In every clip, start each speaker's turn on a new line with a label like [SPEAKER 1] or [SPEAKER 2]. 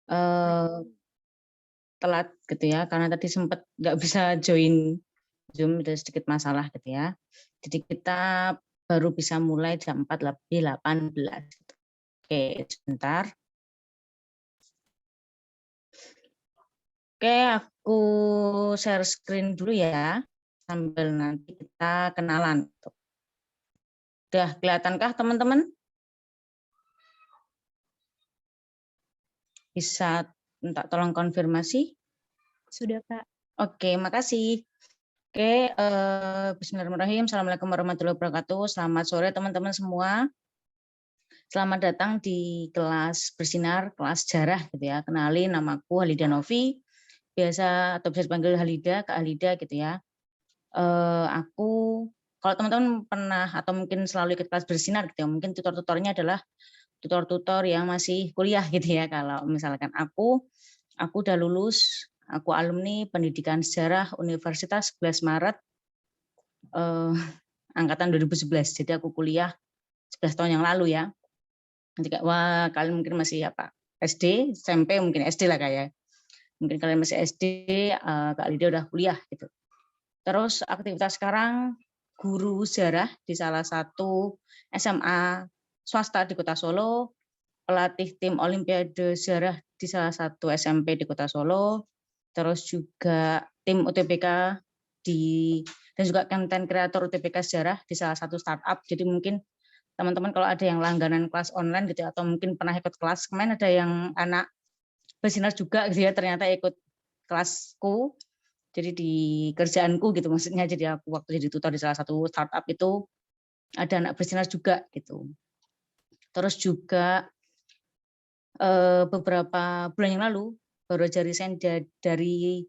[SPEAKER 1] eh, telat gitu ya, karena tadi sempat nggak bisa join Zoom, ada sedikit masalah gitu ya. Jadi kita baru bisa mulai jam 4 lebih 18. Gitu. Oke, sebentar. Oke, aku share screen dulu ya, sambil nanti kita kenalan. Udah kelihatankah teman-teman? Bisa minta tolong konfirmasi?
[SPEAKER 2] Sudah, Kak.
[SPEAKER 1] Oke, makasih. Oke, bismillahirrahmanirrahim. Assalamualaikum warahmatullahi wabarakatuh. Selamat sore teman-teman semua. Selamat datang di kelas bersinar, kelas sejarah gitu ya. Kenalin, namaku Halida Novi, biasa atau bisa dipanggil Halida, Kak Halida gitu ya. Aku, kalau teman-teman pernah atau mungkin selalu ikut kelas bersinar gitu ya, mungkin tutor-tutornya adalah tutor-tutor yang masih kuliah gitu ya. Kalau misalkan aku udah lulus, aku alumni Pendidikan Sejarah Universitas 11 Maret angkatan 2011. Jadi aku kuliah 11 tahun yang lalu ya. Nanti kayak, wah kalian mungkin masih apa SD, SMP, mungkin SD lah kayak. Mungkin kalian masih SD, Kak Lydia udah kuliah gitu. Terus aktivitas sekarang guru sejarah di salah satu SMA swasta di Kota Solo, pelatih tim Olimpiade sejarah di salah satu SMP di Kota Solo, terus juga tim UTBK dan juga konten kreator UTBK sejarah di salah satu startup. Jadi mungkin teman-teman kalau ada yang langganan kelas online gitu atau mungkin pernah ikut kelas, kemarin ada yang anak bersinar juga gitu ya, ternyata ikut kelasku, jadi di kerjaanku gitu maksudnya. Jadi aku waktu jadi tutor di salah satu startup itu ada anak bersinar juga gitu. Terus juga beberapa bulan yang lalu baru aja resign dari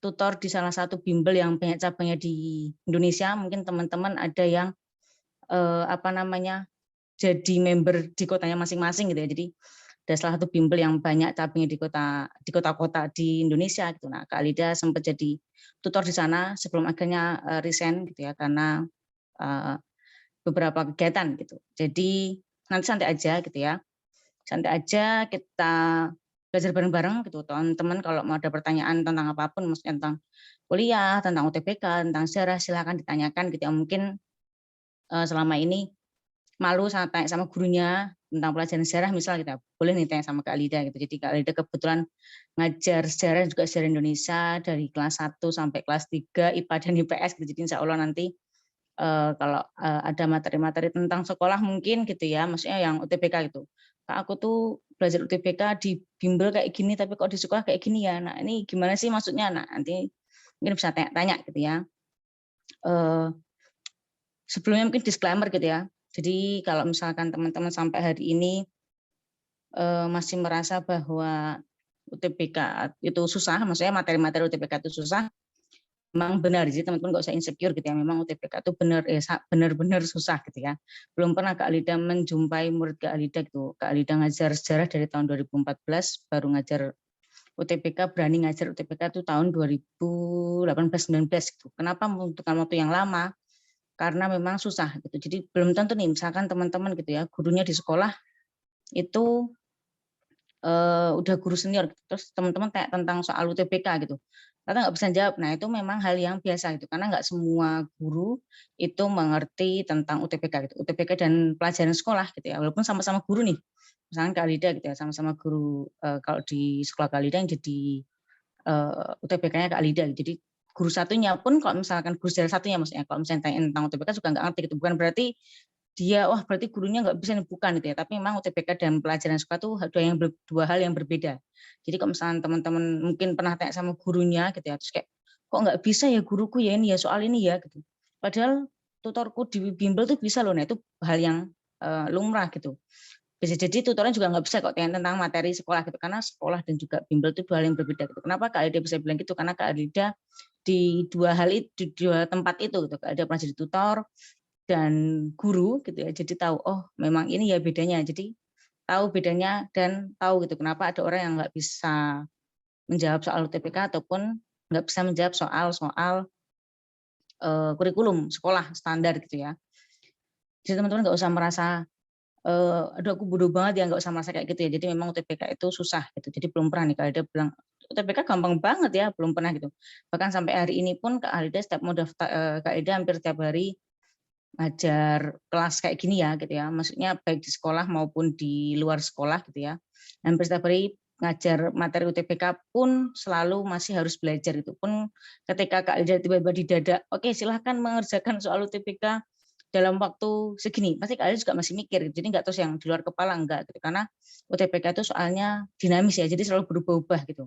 [SPEAKER 1] tutor di salah satu bimbel yang banyak cabangnya di Indonesia. Mungkin teman-teman ada yang jadi member di kotanya masing-masing gitu ya. Jadi ada salah satu bimbel yang banyak cabangnya di kota-kota di Indonesia gitu. Nah, Kak Lida sempat jadi tutor di sana sebelum akhirnya resign gitu ya, karena beberapa kegiatan gitu. Jadi nanti santai aja gitu ya. Santai aja kita belajar bareng-bareng gitu. Teman-teman kalau mau ada pertanyaan tentang apapun, maksudnya tentang kuliah, tentang UTBK, tentang sejarah, silakan ditanyakan gitu ya. Mungkin selama ini malu tanya sama gurunya tentang pelajaran sejarah misal kita boleh nih tanya sama Kak Lida gitu. Jadi Kak Lida kebetulan ngajar sejarah juga sejarah Indonesia dari kelas 1 sampai kelas 3 IPA dan IPS gitu. Jadi insya Allah nanti kalau ada materi-materi tentang sekolah mungkin gitu ya, maksudnya yang UTBK gitu. Kak aku tuh belajar UTBK di bimbel kayak gini tapi kok di sekolah kayak gini ya. Nah ini gimana sih maksudnya? Nah nanti mungkin bisa tanya-tanya gitu ya. Sebelumnya mungkin disclaimer gitu ya. Jadi kalau misalkan teman-teman sampai hari ini masih merasa bahwa UTBK itu susah, maksudnya materi-materi UTBK itu susah, memang benar. Jadi teman-teman nggak usah insecure gitu ya. Memang UTBK itu benar-benar susah gitu ya. Belum pernah Kak Alida menjumpai murid Kak Alida gitu. Kak Alida ngajar sejarah dari tahun 2014, baru ngajar UTBK, berani ngajar UTBK itu tahun 2018-19 gitu. Kenapa membutuhkan waktu yang lama? Karena memang susah gitu. Jadi belum tentu nih, misalkan teman-teman gitu ya, gurunya di sekolah itu udah guru senior, gitu. Terus teman-teman tanya tentang soal UTBK gitu, ternyata nggak bisa jawab. Nah itu memang hal yang biasa gitu, karena nggak semua guru itu mengerti tentang UTBK gitu, UTBK dan pelajaran sekolah gitu ya, walaupun sama-sama guru nih, misalkan Kak Lida gitu ya, sama-sama guru kalau di sekolah Kak Lida yang jadi UTBK-nya Kak Lida, jadi guru satunya pun kalau misalkan guru sejarah satunya maksudnya kalau misalnya tanya tentang UTBK juga nggak ngerti gitu, bukan berarti dia wah berarti gurunya nggak bisa, bukan gitu ya, tapi memang UTBK dan pelajaran sekolah itu dua hal yang berbeda. Jadi kalau misalnya teman-teman mungkin pernah tanya sama gurunya gitu ya, terus kayak kok nggak bisa ya guruku ya ini ya soal ini ya gitu, padahal tutorku di bimbel tuh bisa loh. Nah itu hal yang lumrah gitu. Bisa jadi tutornya juga nggak bisa kok tanya tentang materi sekolah gitu, karena sekolah dan juga bimbel itu dua hal yang berbeda gitu. Kenapa Kak Alida bisa bilang gitu? Karena Kak Alida di dua hal itu, di dua tempat itu gitu. Kak Alida pernah jadi tutor dan guru gitu ya. Jadi tahu oh memang ini ya bedanya. Jadi tahu bedanya dan tahu gitu kenapa ada orang yang nggak bisa menjawab soal UTBK ataupun nggak bisa menjawab soal kurikulum sekolah standar gitu ya. Jadi teman-teman nggak usah merasa aduh aku bodoh banget ya nggak usah merasa kayak gitu ya. Jadi memang UTBK itu susah gitu. Jadi belum pernah nih Kak Alida bilang UTBK gampang banget ya, belum pernah gitu. Bahkan sampai hari ini pun Kak Alida setiap mau daftar, Kak Alida hampir setiap hari ngajar kelas kayak gini ya gitu ya. Maksudnya baik di sekolah maupun di luar sekolah gitu ya. Hampir setiap hari ngajar materi UTBK pun selalu masih harus belajar itu pun ketika Kak Alida tiba-tiba didadak, oke silahkan mengerjakan soal UTBK dalam waktu segini, pasti Kak Alida juga masih mikir, jadi nggak terus yang di luar kepala enggak gitu, karena UTBK itu soalnya dinamis ya, jadi selalu berubah-ubah gitu.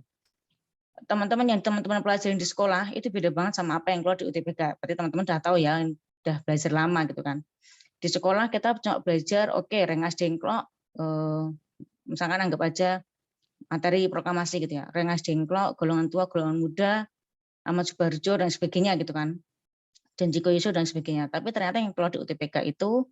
[SPEAKER 1] Teman-teman yang teman-teman pelajarin di sekolah itu beda banget sama apa yang keluar di UTBK. Berarti teman-teman udah tahu ya, udah belajar lama gitu kan. Di sekolah kita cuma belajar, oke, Rengas Dengklok, misalkan anggap aja materi proklamasi gitu ya, Rengas Dengklok, golongan tua, golongan muda, Ahmad Subarjo dan sebagainya gitu kan, Janji Koyuso dan sebagainya. Tapi ternyata yang keluar di UTBK itu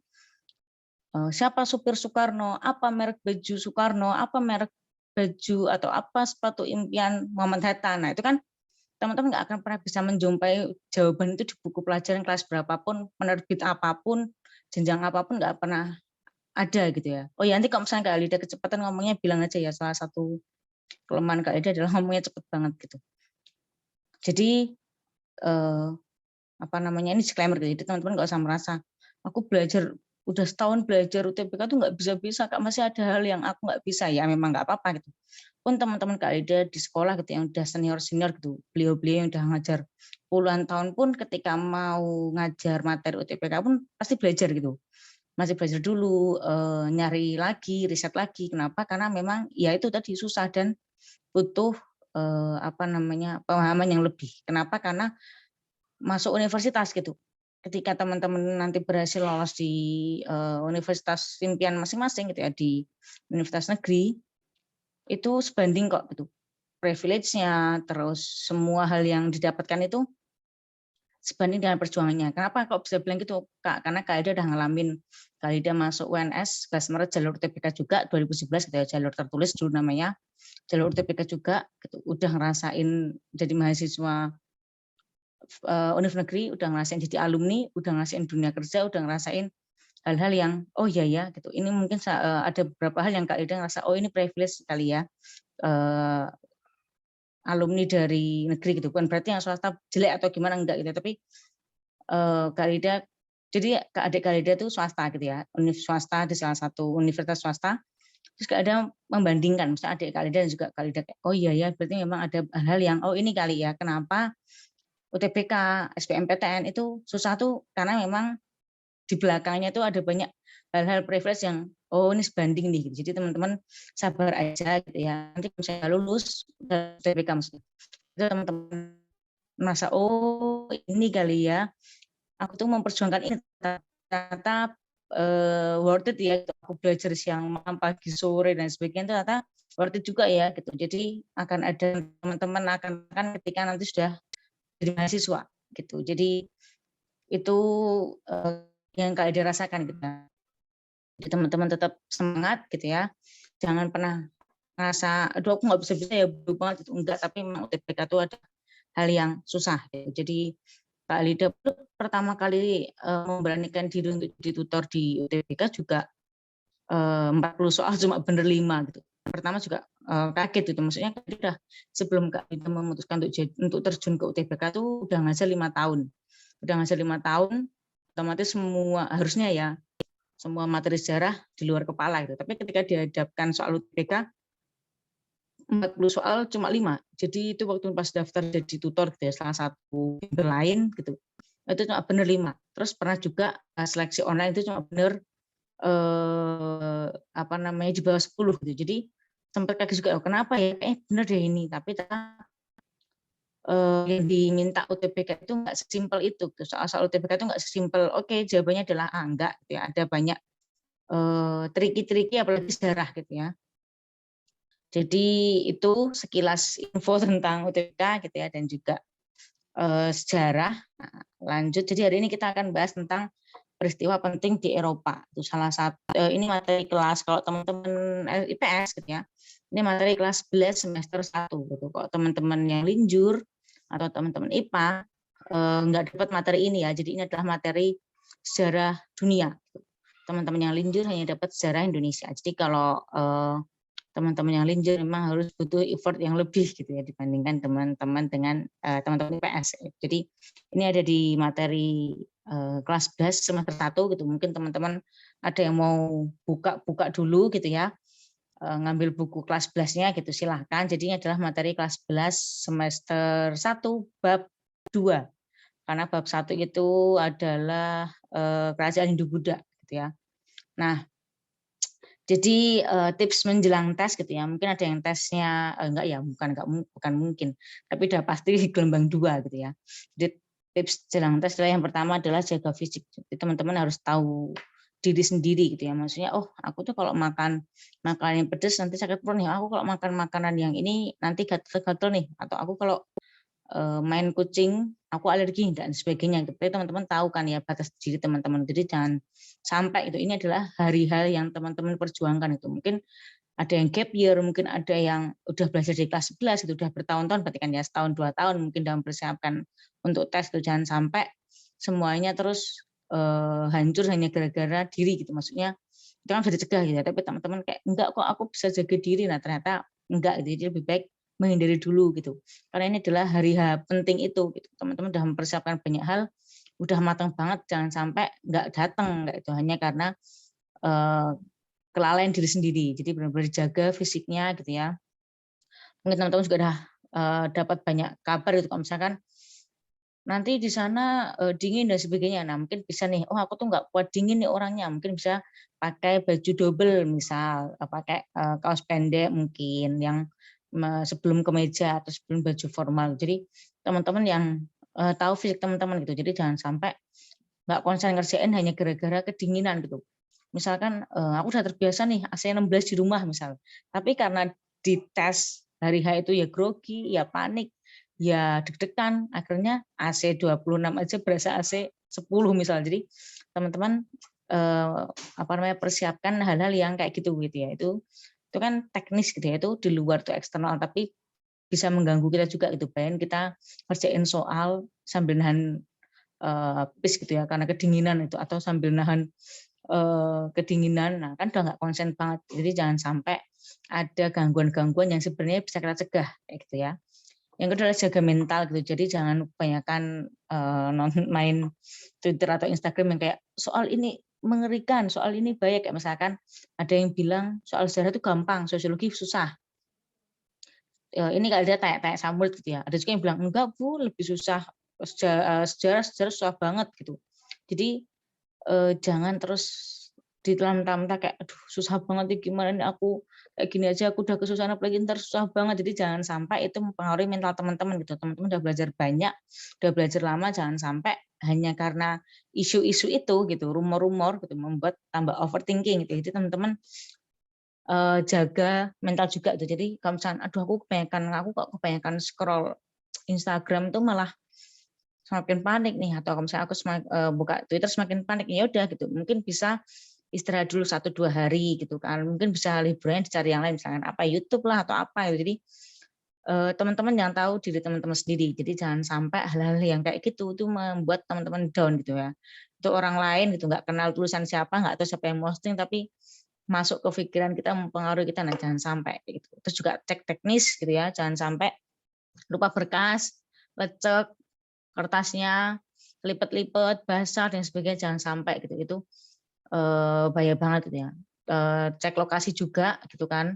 [SPEAKER 1] siapa supir Soekarno, apa merek baju Soekarno, apa merek baju atau apa sepatu impian Muhammad Hatta. Nah itu kan teman-teman nggak akan pernah bisa menjumpai jawaban itu di buku pelajaran kelas berapapun, penerbit apapun, jenjang apapun nggak pernah ada gitu ya. Oh ya nanti kalau misalnya Kak Alida kecepatan ngomongnya bilang aja ya, salah satu kelemahan Kak Alida adalah ngomongnya cepet banget gitu. Jadi apa namanya, ini disclaimer gitu, jadi teman-teman nggak usah merasa aku belajar udah setahun belajar UTBK tuh nggak bisa-bisa Kak, masih ada hal yang aku nggak bisa, ya memang nggak apa-apa gitu. Pun teman-teman Kak Alida di sekolah gitu yang udah senior-senior gitu, beliau-beliau yang udah ngajar puluhan tahun pun ketika mau ngajar materi UTBK pun pasti belajar gitu. Masih belajar dulu, nyari lagi, riset lagi. Kenapa? Karena memang ya itu tadi susah dan butuh apa namanya, pemahaman yang lebih. Kenapa? Karena masuk universitas gitu. Ketika teman-teman nanti berhasil lolos di universitas impian masing-masing gitu ya, di universitas negeri, itu sebanding kok gitu. Privilege-nya, terus semua hal yang didapatkan itu sebanding dengan perjuangannya. Kenapa kok bisa bilang gitu, Kak? Karena Kak Ida udah ngalamin, Kak Ida masuk UNS, kelas Maret jalur UTBK juga 2011 gitu ya, jalur tertulis dulu namanya, jalur UTBK juga, gitu. Udah ngerasain jadi mahasiswa univ negeri, udah ngerasain jadi alumni, udah ngerasain dunia kerja, udah ngerasain hal-hal yang oh iya ya gitu. Ini mungkin ada beberapa hal yang Kak Ida ngerasa oh ini privilege kali ya, alumni dari negeri gitu. Bukan berarti yang swasta jelek atau gimana enggak gitu, tapi Kak Ida jadi adik Kak Ida itu swasta gitu ya, univ swasta di salah satu universitas swasta. Terus Kak Ida membandingkan, misalnya adik Kak Ida dan juga Kak Ida, oh iya ya berarti memang ada hal-hal yang oh ini kali ya kenapa UTBK, SBMPTN itu susah tuh karena memang di belakangnya itu ada banyak hal-hal privilege yang oh ini sebanding nih. Jadi teman-teman sabar aja gitu ya. Nanti kalau saya lulus UTBK maksudnya, teman-teman merasa oh ini kali ya. Aku tuh memperjuangkan ini ternyata worth it ya. Aku belajar siang malam pagi sore dan sebagainya ternyata worth it juga ya gitu. Jadi akan ada teman-teman akan ketika nanti sudah jadi mahasiswa gitu. Jadi itu yang Kak Ida rasakan gitu. Jadi teman-teman tetap semangat gitu ya. Jangan pernah ngerasa aduh aku nggak bisa-bisa ya bodoh banget itu enggak, tapi memang UTBK itu ada hal yang susah gitu. Jadi Kak Lida pertama kali memberanikan diri untuk ditutor di UTBK juga 40 soal cuma bener 5 gitu. Pertama juga kaget gitu, maksudnya udah sebelum Kak Lida memutuskan untuk terjun ke UTBK tuh udah ngajar 5 tahun. Udah ngajar 5 tahun, otomatis semua harusnya ya semua materi sejarah di luar kepala gitu. Tapi ketika dihadapkan soal UTBK 40 soal cuma 5. Jadi itu waktu pas daftar jadi tutor gitu ya, salah satu lain gitu. Itu cuma bener 5. Terus pernah juga seleksi online itu cuma bener apa namanya di bawah 10 gitu. Jadi sempat kaget juga oh, kenapa ya bener deh ini. Tapi yang diminta UTBK itu nggak sesimpel itu. Soal UTBK itu nggak sesimpel oke jawabannya adalah A, enggak gitu ya. Ada banyak triki-triki apalagi sejarah gitu ya. Jadi itu sekilas info tentang UTBK gitu ya dan juga sejarah. Nah, lanjut jadi hari ini kita akan bahas tentang peristiwa penting di Eropa. Itu salah satu ini materi kelas kalau teman-teman IPS gitu ya. Ini materi kelas 11 semester 1 gitu. Kalau teman-teman yang linjur atau teman-teman IPA nggak dapat materi ini ya. Jadi ini adalah materi sejarah dunia. teman-teman yang linjur hanya dapat sejarah Indonesia. Jadi kalau teman-teman yang linjur memang harus butuh effort yang lebih gitu ya dibandingkan teman-teman dengan teman-teman IPS. Jadi ini ada di materi kelas 11 semester 1 gitu. Mungkin teman-teman ada yang mau buka dulu gitu ya, ngambil buku kelas 11-nya gitu silahkan. Jadi ini adalah materi kelas 11 semester 1 bab 2. Karena bab 1 itu adalah kerajaan Hindu-Buddha gitu ya. Nah, jadi tips menjelang tes gitu ya, mungkin ada yang tesnya enggak ya, bukan mungkin, tapi udah pasti gelombang 2 gitu ya. Jadi tips jelang tes adalah yang pertama adalah jaga fisik. Jadi teman-teman harus tahu diri sendiri gitu ya. Maksudnya, oh aku tuh kalau makan makanan yang pedas nanti sakit perut nih. Aku kalau makan makanan yang ini nanti gatel-gatel nih. Atau aku kalau main kucing, aku alergi dan sebagainya. Tapi teman-teman tahu kan ya batas diri teman-teman. Jadi jangan sampai itu. Ini adalah hari-hari yang teman-teman perjuangkan itu. Mungkin ada yang gap year, mungkin ada yang udah belajar di kelas 11 itu udah bertahun-tahun, berarti kan ya setahun 2 tahun mungkin dalam persiapan untuk tes itu. Jangan sampai semuanya terus hancur hanya gara-gara diri gitu. Maksudnya itu kan bisa dicegah gitu. Tapi teman-teman kayak enggak kok aku bisa jaga diri. Nah ternyata enggak gitu. Jadi lebih baik menghindari dulu gitu. Karena ini adalah hari penting itu gitu. Teman-teman sudah mempersiapkan banyak hal, udah matang banget, jangan sampai nggak datang kayak itu hanya karena kelalaian diri sendiri. Jadi benar-benar jaga fisiknya gitu ya. Mungkin teman-teman juga udah dapat banyak kabar gitu kalau misalkan nanti di sana dingin dan sebagainya. Nah mungkin bisa nih, oh aku tuh nggak kuat dingin nih orangnya. Mungkin bisa pakai baju double misal, pakai kaos pendek mungkin yang sebelum kemeja atau sebelum baju formal. Jadi teman-teman yang tahu fisik teman-teman gitu. Jadi jangan sampai nggak konsen ngerjain hanya gara-gara kedinginan gitu. Misalkan aku udah terbiasa nih AC 16 di rumah misal. Tapi karena di tes hari H itu ya grogi, ya panik, ya deg-degan, akhirnya AC 26 aja berasa AC 10 misal. Jadi teman-teman persiapkan hal-hal yang kayak gitu ya. Itu kan teknis gitu ya, itu di luar tuh eksternal tapi bisa mengganggu kita juga gitu. Bayangin kita kerjain soal sambil nahan pis gitu ya karena kedinginan itu atau sambil nahan kedinginan, nah kan udah nggak konsen banget. Jadi jangan sampai ada gangguan-gangguan yang sebenarnya bisa kita cegah kayak gitu ya. Yang kedua adalah jaga mental gitu. Jadi jangan kebanyakan main Twitter atau Instagram yang kayak soal ini mengerikan, soal ini baik, kayak misalkan ada yang bilang soal sejarah itu gampang, sosiologi susah. Ini kalau dia tanya Samuel gitu ya. Ada juga yang bilang enggak Bu, lebih susah sejarah susah banget gitu. Jadi jangan terus ditelan-mentah kayak aduh susah banget nih gimana nih aku kayak gini aja aku udah kesusahan apalagi ntar susah banget. Jadi jangan sampai itu mempengaruhi mental teman-teman gitu. Teman-teman udah belajar banyak, udah belajar lama, jangan sampai hanya karena isu-isu itu gitu, rumor-rumor gitu membuat tambah overthinking gitu. Jadi teman-teman jaga mental juga tuh. Jadi kalau misalnya aduh aku kebanyakan scroll Instagram tuh malah semakin panik nih, atau kalau misalnya aku buka Twitter semakin panik, ya udah gitu. Mungkin bisa istirahat dulu 1-2 hari gitu kan. Mungkin bisa liburan dicari yang lain misalkan apa YouTube lah atau apa gitu. Jadi teman-teman yang tahu diri teman-teman sendiri. Jadi jangan sampai hal-hal yang kayak gitu itu membuat teman-teman down gitu ya. Itu orang lain gitu nggak kenal tulisan siapa, nggak tahu siapa yang posting tapi masuk ke pikiran kita mempengaruhi kita, nah jangan sampai gitu. Terus juga cek teknis gitu ya, jangan sampai lupa berkas, lecek kertasnya, lipet-lipet, basah dan sebagainya, jangan sampai gitu. Itu bahaya banget gitu ya. Cek lokasi juga gitu kan.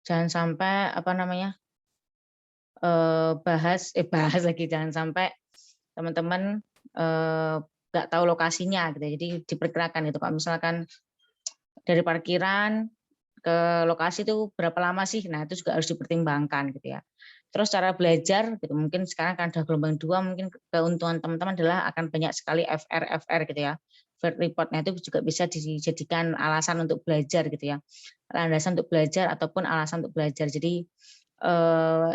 [SPEAKER 1] Jangan sampai bahas lagi, jangan sampai teman-teman nggak tahu lokasinya gitu. Jadi diperkirakan gitu. Kalau misalkan dari parkiran ke lokasi itu berapa lama sih? Nah, itu juga harus dipertimbangkan gitu ya. Terus cara belajar gitu, mungkin sekarang kan ada gelombang 2, mungkin keuntungan teman-teman adalah akan banyak sekali FR gitu ya. Field report. Nah, itu juga bisa dijadikan alasan untuk belajar gitu ya. Landasan untuk belajar ataupun alasan untuk belajar. Jadi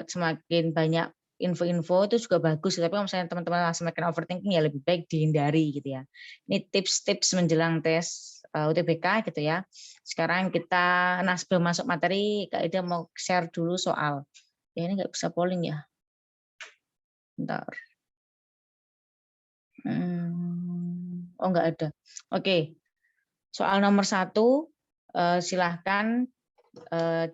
[SPEAKER 1] semakin banyak info-info itu juga bagus, tapi kalau misalnya teman-teman semakin overthinking ya lebih baik dihindari gitu ya. Ini tips-tips menjelang tes UTBK gitu ya. Sekarang kita, nah sebelum masuk materi, Kak Ida mau share dulu soal. Ya ini nggak bisa polling ya. Bentar. Oh nggak ada. Oke. Soal nomor 1, silahkan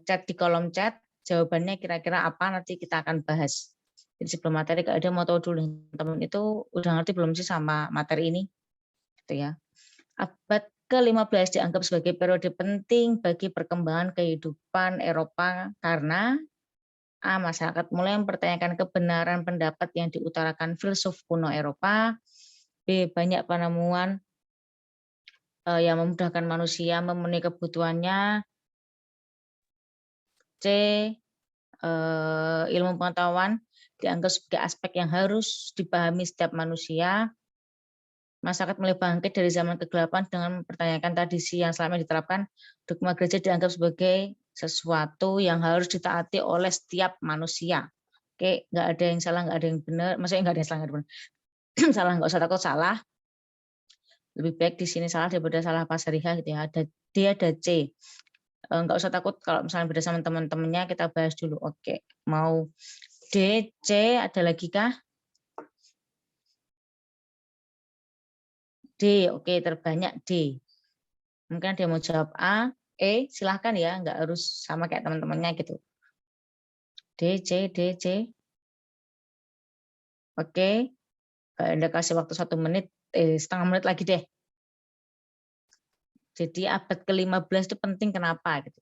[SPEAKER 1] chat di kolom chat, jawabannya kira-kira apa, nanti kita akan bahas. Jadi sebelum materi, kalau ada mau tahu dulu teman-teman itu udah ngerti belum sih sama materi ini, gitu ya. Abad ke-15 dianggap sebagai periode penting bagi perkembangan kehidupan Eropa karena A. Masyarakat mulai mempertanyakan kebenaran pendapat yang diutarakan filsuf kuno Eropa. B. Banyak penemuan yang memudahkan manusia memenuhi kebutuhannya. C. Ilmu pengetahuan dianggap sebagai aspek yang harus dipahami setiap manusia. Masyarakat mulai bangkit dari zaman kegelapan dengan mempertanyakan tradisi yang selama diterapkan. Dogma gereja dianggap sebagai sesuatu yang harus ditaati oleh setiap manusia. Oke, nggak ada yang salah, nggak ada yang benar. Maksudnya nggak ada yang salah, nggak ada yang benar. Salah, nggak usah takut salah. Lebih baik di sini salah daripada salah pasariha gitu ya. Ada D, ada C. Nggak usah takut kalau misalnya beda sama teman-temannya, kita bahas dulu. Oke, mau D, C, ada lagi kah? D, oke, terbanyak D. Mungkin ada yang mau jawab A, E, silahkan ya, nggak harus sama kayak teman-temannya gitu. D, C, D, C. Oke, Anda kasih waktu 1 menit, setengah menit lagi deh. Jadi abad ke-15 itu penting kenapa gitu.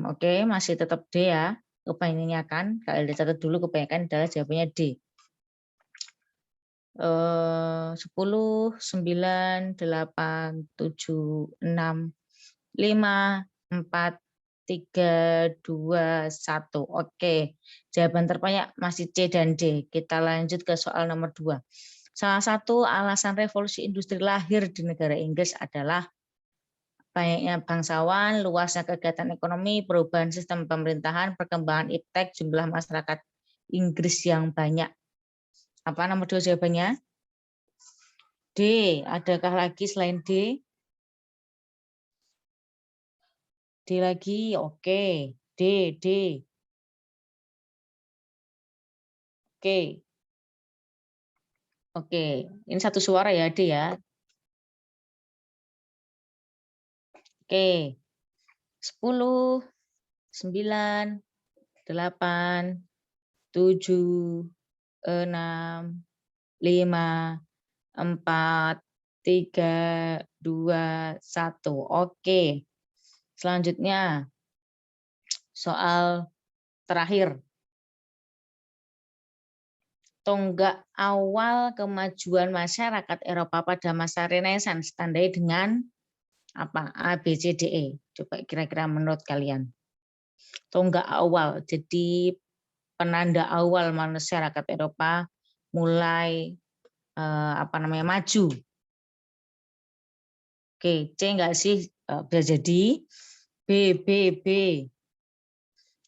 [SPEAKER 1] Oke, masih tetap D ya. Kebanyakan, kalau Anda catat dulu kebanyakan adalah jawabannya D. 10, 9, 8, 7, 6, 5, 4, 3, 2, 1. Oke, jawaban terbanyak masih C dan D. Kita lanjut ke soal nomor 2. Salah satu alasan revolusi industri lahir di negara Inggris adalah banyaknya bangsawan, luasnya kegiatan ekonomi, perubahan sistem pemerintahan, perkembangan iptek, jumlah masyarakat Inggris yang banyak. Apa nomor 2 jawabannya? D. Adakah lagi selain D? D lagi, oke. D, D. Oke. Oke, ini satu suara ya, D ya. Oke. 10, 9, 8, 7, 6, 5, 4, 3, 2, 1. Oke. Selanjutnya soal terakhir. Tonggak awal kemajuan masyarakat Eropa pada masa Renaissance tandai dengan apa? A, B, C, D, E. Coba kira-kira menurut kalian. Tonggak awal, jadi penanda awal masyarakat Eropa mulai maju. Oke, C enggak sih? Bisa jadi B, B, B.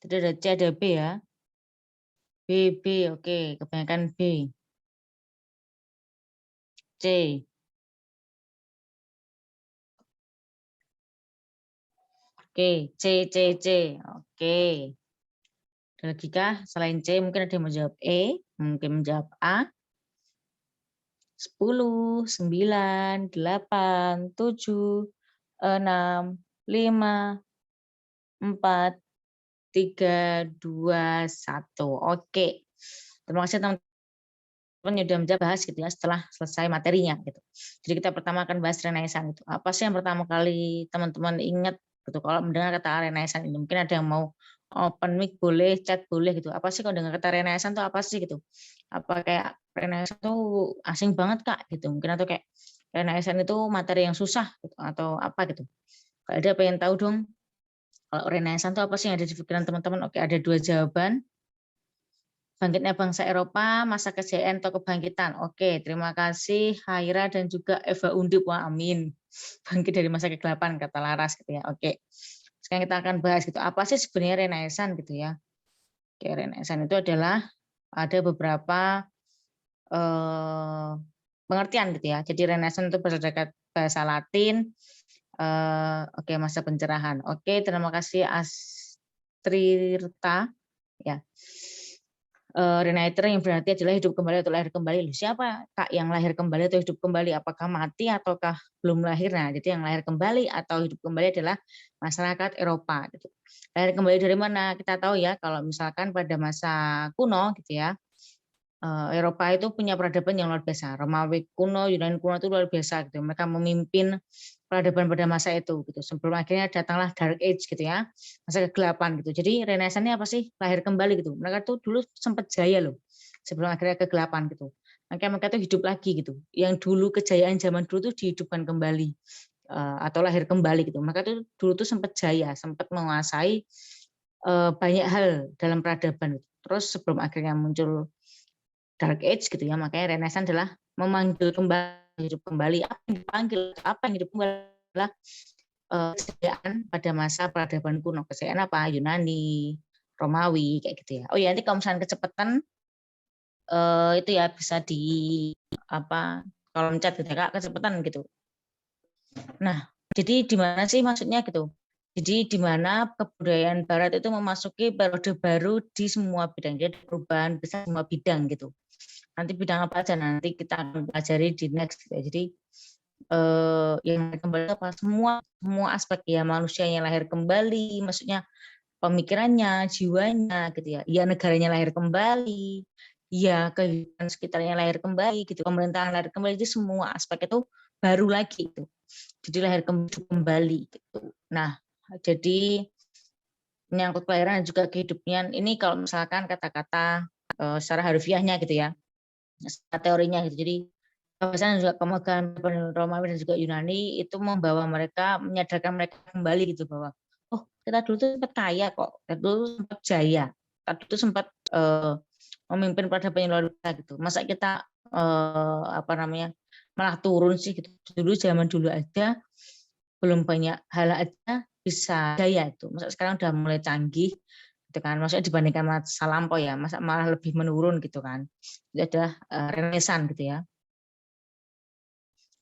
[SPEAKER 1] Jadi ada C, ada B ya. B, B, oke, kebanyakan B. C. Oke, C, C, C. Oke. Ada lagi kah? Selain C, mungkin ada yang menjawab E, mungkin menjawab A. 10, 9, 8, 7, 6, 5, 4, 3, 2, 1. Oke. Terima kasih teman-teman yang sudah menjawab bahas gitu ya setelah selesai materinya gitu. Jadi kita pertama akan bahas Renaissance itu. Apa sih yang pertama kali teman-teman ingat gitu kalau mendengar kata Renaissance ini? Mungkin ada yang mau open mic boleh, chat boleh gitu. Apa sih kalau dengar kata Renaissance itu apa sih gitu? Apa kayak Renaissance itu asing banget Kak gitu. Mungkin atau kayak Renaissance itu materi yang susah gitu, atau apa gitu. Kalau ada pengen tahu dong, kalau Renaissance itu apa sih yang ada di pikiran teman-teman? Oke, ada 2 jawaban. Bangkitnya bangsa Eropa, masa kejayaan atau kebangkitan. Oke, terima kasih Haira dan juga Eva Undip. Wah, amin. Bangkit dari masa kegelapan, kata Laras gitu ya. Oke. Sekarang kita akan bahas gitu. Apa sih sebenarnya Renaissance gitu ya? Oke, Renaissance itu adalah ada beberapa pengertian gitu ya. Jadi Renaissance itu berdasarkan bahasa Latin. Oke, masa pencerahan. Oke, terima kasih Astrirta. Ya. Renator yang berarti adalah hidup kembali atau lahir kembali. Siapa Kak yang lahir kembali atau hidup kembali? Apakah mati ataukah belum lahir? Nah, jadi yang lahir kembali atau hidup kembali adalah masyarakat Eropa. Gitu. Lahir kembali dari mana? Kita tahu ya, kalau misalkan pada masa kuno, gitu ya, Eropa itu punya peradaban yang luar biasa. Romawi kuno, Yunani kuno itu luar biasa. Gitu. Mereka memimpin peradaban pada masa itu. Gitu. Sebelum akhirnya datanglah Dark Age, gitu ya, masa kegelapan. Gitu. Jadi Renaissance apa sih? Lahir kembali gitu. Mereka tuh dulu sempat jaya loh, sebelum akhirnya kegelapan gitu. Makanya mereka tuh hidup lagi gitu. Yang dulu kejayaan zaman dulu tuh dihidupkan kembali atau lahir kembali gitu. Mereka tuh dulu tuh sempat jaya, sempat menguasai banyak hal dalam peradaban. Terus sebelum akhirnya muncul Dark Age gitu ya, makanya Renaissance adalah memanggil kembali, hidup kembali. Apa yang dipanggil, apa yang hidup kembali adalah kejayaan pada masa peradaban kuno. Kejayaan apa? Yunani, Romawi, kayak gitu ya. Oh ya, nanti kalau misalnya kecepatan itu ya bisa di apa kolom chat gitu ya, Kak, kecepatan gitu. Nah, jadi di mana sih maksudnya gitu? Jadi di mana kebudayaan Barat itu memasuki periode baru di semua bidang, jadi perubahan besar semua bidang gitu. Nanti bidang apa aja nanti kita akan pelajari di next. Jadi yang kembali apa semua aspek ya manusia yang lahir kembali, maksudnya pemikirannya, jiwanya gitu ya. Ya negaranya lahir kembali, ya kehidupan sekitarnya lahir kembali gitu, pemerintahan lahir kembali, itu semua aspek itu baru lagi itu. Jadi lahir kembali gitu. Nah, jadi menyangkut kelahiran dan juga kehidupan ini kalau misalkan kata-kata secara harfiahnya gitu ya, secara teorinya gitu. Jadi bahwasanya juga kemegahan Romawi dan juga Yunani itu membawa mereka, menyadarkan mereka kembali gitu bahwa oh kita dulu tuh sempat kaya kok, kita dulu sempat jaya, kita dulu sempat memimpin peradaban yang luar biasa gitu. Masa kita apa namanya malah turun sih gitu. Dulu zaman dulu aja belum banyak hal aja bisa jaya itu. Masa sekarang udah mulai canggih gitu kan. Maksudnya dibandingkan masa lampau ya, masa malah lebih menurun gitu kan. Itu adalah renaissance gitu ya.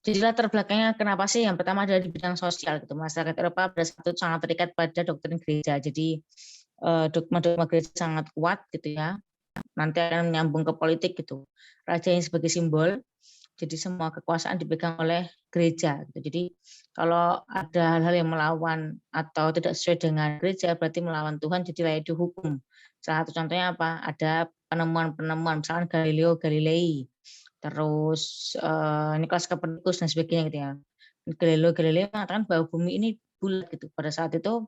[SPEAKER 1] Jadi latar belakangnya kenapa sih? Yang pertama adalah di bidang sosial gitu. Masyarakat Eropa pada saat itu sangat terikat pada doktrin gereja. Jadi dogma-dogma gereja sangat kuat gitu ya. Nanti akan menyambung ke politik gitu. Raja yang sebagai simbol. Jadi semua kekuasaan dipegang oleh gereja. Gitu. Jadi kalau ada hal-hal yang melawan atau tidak sesuai dengan gereja berarti melawan Tuhan. Jadi layak dihukum. Salah satu contohnya apa? Ada penemuan-penemuan, misalkan Galileo Galilei, terus Nicholas Copernicus dan sebagainya gitu ya. Galileo Galilei mengatakan bahwa bumi ini bulat gitu. Pada saat itu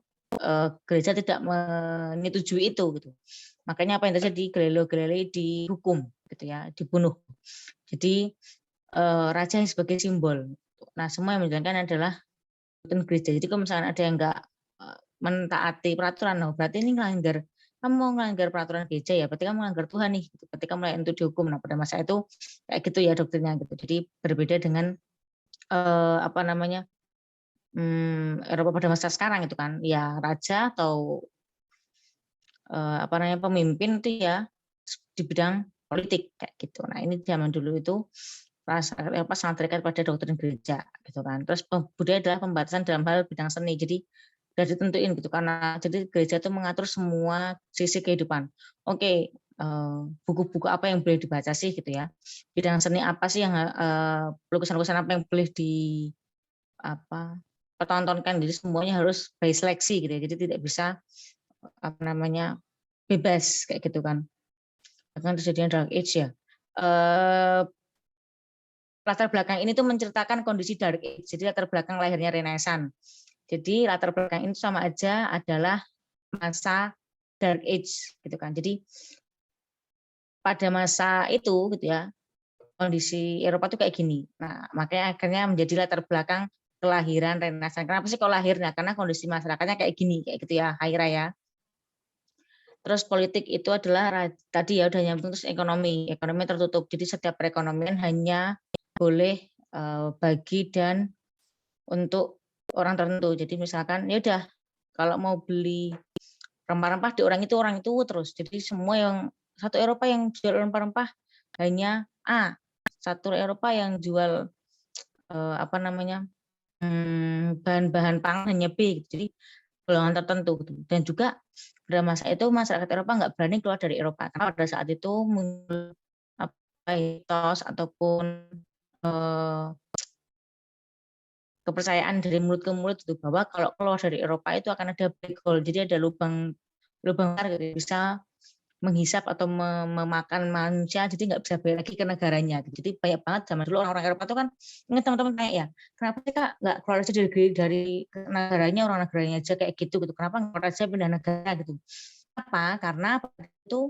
[SPEAKER 1] gereja tidak menyetujui itu gitu. Makanya apa yang terjadi? Galileo Galilei dihukum gitu ya, dibunuh. Jadi raja yang sebagai simbol. Nah, semua yang menjalankan adalah gereja. Jadi kalau misalnya ada yang enggak mentaati peraturan, nah berarti ini melanggar, kamu mau melanggar peraturan gereja ya, berarti kamu melanggar Tuhan nih. Gitu. Ketika mulai untuk dihukum, nah pada masa itu kayak gitu ya doktrinnya gitu. Jadi berbeda dengan apa namanya Eropa pada masa sekarang itu kan, ya raja atau apa namanya pemimpin itu ya di bidang politik kayak gitu. Nah ini zaman dulu itu apa sangat terikat pada doktrin gereja gitu kan. Terus budaya adalah pembatasan dalam hal bidang seni. Jadi sudah ditentuin gitu karena jadi gereja itu mengatur semua sisi kehidupan. Oke, buku-buku apa yang boleh dibaca sih gitu ya. Bidang seni apa sih yang lukisan-lukisan apa yang boleh di apa pertontonkan. Jadi semuanya harus by seleksi gitu ya. Jadi tidak bisa apa namanya bebas kayak gitu kan. Bahkan terjadinya dark age ya. Latar belakang ini tuh menceritakan kondisi dark age. Jadi latar belakang lahirnya Renaissance. Jadi latar belakang ini sama aja adalah masa dark age gitu kan. Jadi pada masa itu gitu ya, kondisi Eropa tuh kayak gini. Nah, makanya akhirnya menjadi latar belakang kelahiran Renaissance. Kenapa sih kok lahirnya? Karena kondisi masyarakatnya kayak gini, kayak gitu ya, Haira ya. Terus politik itu adalah tadi ya udah nyambung, terus ekonomi tertutup. Jadi setiap perekonomian hanya boleh bagi dan untuk orang tertentu. Jadi misalkan ya udah kalau mau beli rempah-rempah di orang itu terus. Jadi semua yang satu Eropa yang jual rempah-rempah hanya A, satu Eropa yang jual apa namanya bahan-bahan pangan hanya B. Jadi golongan tertentu gitu. Dan juga pada masa itu masyarakat Eropa nggak berani keluar dari Eropa karena pada saat itu muncul mitos ataupun kepercayaan dari mulut ke mulut itu bahwa kalau keluar dari Eropa itu akan ada black hole, jadi ada lubang besar gitu, bisa menghisap atau memakan manusia, jadi nggak bisa balik lagi ke negaranya. Jadi banyak banget zaman dulu orang-orang Eropa itu kan, ingat teman-teman kayak ya, kenapa sih Kak nggak keluar aja dari negaranya, orang negaranya aja kayak gitu, kenapa nggak keluar aja pindah negara gitu. Apa? Karena itu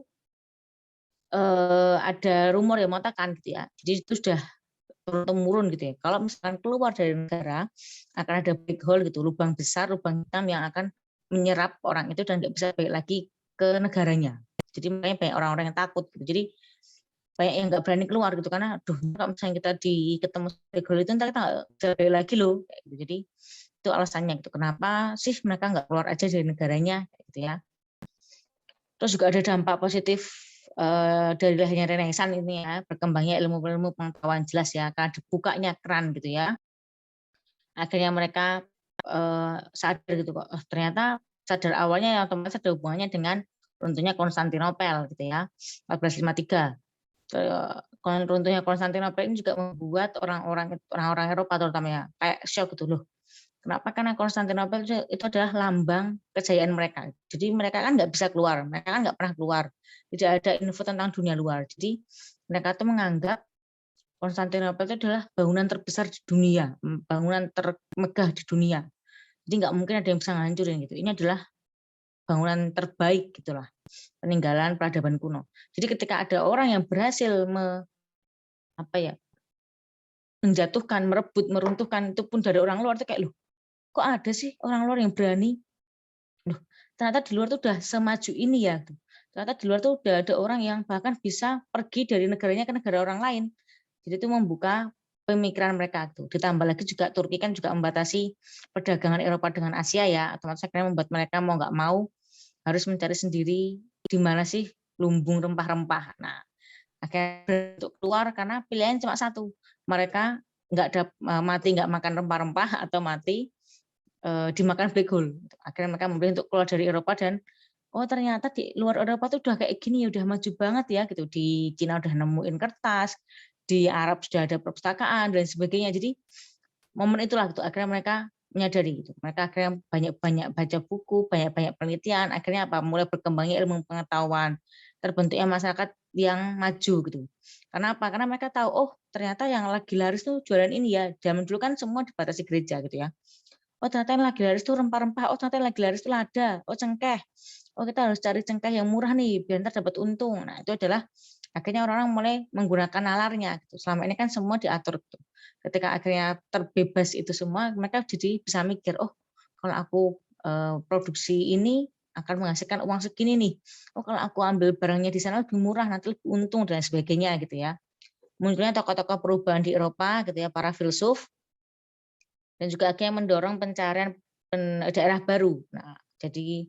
[SPEAKER 1] ada rumor yang mengatakan gitu ya, jadi itu sudah turun-temurun gitu ya. Kalau misalkan keluar dari negara akan ada black hole gitu, lubang besar, lubang hitam yang akan menyerap orang itu dan nggak bisa balik lagi ke negaranya. Jadi makanya banyak orang-orang yang takut gitu. Jadi banyak yang nggak berani keluar gitu karena, aduh, kalau misalnya kita ketemu black hole itu ntar kita nggak bisa balik lagi loh. Kayak gitu. Jadi itu alasannya gitu. Kenapa sih mereka nggak keluar aja dari negaranya gitu ya. Terus juga ada dampak positif dari lahirnya Renaissance ini ya, berkembangnya ilmu-ilmu pengetahuan jelas ya, karena dibukanya keran gitu ya. Akhirnya mereka sadar gitu kok, oh, ternyata sadar awalnya yang otomatis ada hubungannya dengan runtuhnya Konstantinopel gitu ya, 1453. Runtuhnya Konstantinopel ini juga membuat orang-orang Eropa terutama ya kayak shock gitu loh. Kenapa? Karena Konstantinopel itu adalah lambang kejayaan mereka. Jadi mereka kan nggak bisa keluar, mereka kan nggak pernah keluar. Tidak ada info tentang dunia luar. Jadi mereka tuh menganggap Konstantinopel itu adalah bangunan terbesar di dunia, bangunan termegah di dunia. Jadi nggak mungkin ada yang bisa ngancurin gitu. Ini adalah bangunan terbaik gitulah, peninggalan peradaban kuno. Jadi ketika ada orang yang berhasil menjatuhkan, merebut, meruntuhkan itu pun dari orang luar, itu kayak loh, kok ada sih orang luar yang berani? Loh, ternyata di luar tuh udah semaju ini ya. Ternyata di luar tuh udah ada orang yang bahkan bisa pergi dari negaranya ke negara orang lain. Jadi itu membuka pemikiran mereka tuh. Ditambah lagi juga Turki kan juga membatasi perdagangan Eropa dengan Asia ya. Otomatis akhirnya membuat mereka mau nggak mau harus mencari sendiri di mana sih lumbung rempah-rempah. Nah, akhirnya untuk keluar karena pilihan cuma satu. Mereka mati nggak makan rempah-rempah atau mati dimakan black hole. Akhirnya mereka memilih untuk keluar dari Eropa dan oh ternyata di luar Eropa tuh udah kayak gini, udah maju banget ya gitu. Di Cina udah nemuin kertas, di Arab sudah ada perpustakaan dan sebagainya. Jadi momen itulah gitu akhirnya mereka menyadari gitu. Mereka akhirnya banyak-banyak baca buku, banyak-banyak penelitian, akhirnya apa? Mulai berkembangnya ilmu pengetahuan, terbentuknya masyarakat yang maju gitu. Karena apa? Karena mereka tahu, oh ternyata yang lagi laris tuh jualan ini ya. Zaman dulu kan semua dibatasi gereja gitu ya. Oh ternyata yang lagi laris itu rempah-rempah, oh ternyata yang lagi laris itu lada, oh cengkeh. Oh kita harus cari cengkeh yang murah nih, biar ntar dapat untung. Nah itu adalah akhirnya orang-orang mulai menggunakan nalarnya. Gitu. Selama ini kan semua diatur. Gitu. Ketika akhirnya terbebas itu semua, mereka jadi bisa mikir, oh kalau aku produksi ini akan menghasilkan uang segini nih. Oh kalau aku ambil barangnya di sana lebih murah, nanti lebih untung dan sebagainya gitu ya. Munculnya tokoh-tokoh perubahan di Eropa gitu ya, para filsuf dan juga akhirnya mendorong pencarian daerah baru. Nah, jadi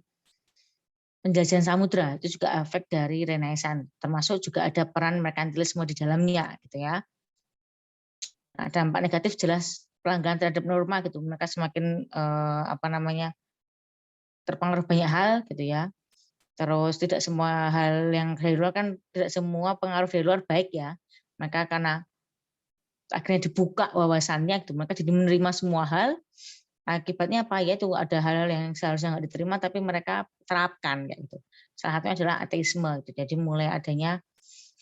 [SPEAKER 1] penjajahan samudra itu juga efek dari Renaissance, termasuk juga ada peran merkantilisme di dalamnya, gitu ya. Nah, dampak negatif jelas pelanggaran terhadap norma, gitu. Mereka semakin terpengaruh banyak hal, gitu ya. Terus tidak semua hal yang dari luar kan tidak semua pengaruh dari luar baik ya. Mereka karena akhirnya dibuka wawasannya, gitu. Mereka jadi menerima semua hal. Akibatnya apa ya itu ada hal-hal yang seharusnya nggak diterima tapi mereka terapkan kayak gitu. Salah satunya adalah ateisme gitu. Jadi mulai adanya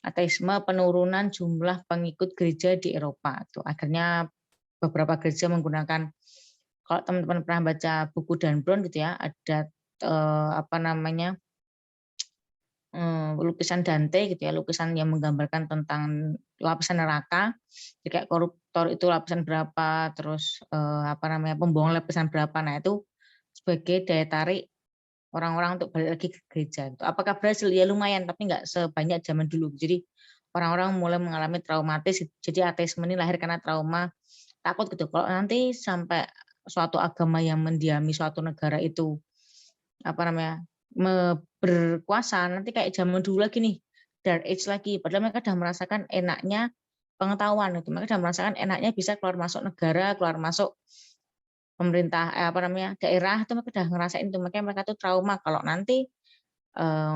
[SPEAKER 1] ateisme, penurunan jumlah pengikut gereja di Eropa. Tuh akhirnya beberapa gereja menggunakan, kalau teman-teman pernah baca buku Dan Brown gitu ya, ada lukisan Dante gitu ya, lukisan yang menggambarkan tentang lapisan neraka, jadi kayak koruptor itu lapisan berapa, terus pembohong lapisan berapa. Nah itu sebagai daya tarik orang-orang untuk balik lagi ke gereja. Apakah berhasil? Ya lumayan, tapi nggak sebanyak zaman dulu. Jadi orang-orang mulai mengalami traumatis. Jadi ateisme ini lahir karena trauma, takut gitu. Kalau nanti sampai suatu agama yang mendiami suatu negara itu berkuasa, nanti kayak zaman dulu lagi nih, dark age lagi. Padahal mereka sudah merasakan enaknya pengetahuan itu. Mereka sudah merasakan enaknya bisa keluar masuk negara, keluar masuk pemerintah daerah itu mereka udah ngerasain itu, makanya mereka tuh trauma kalau nanti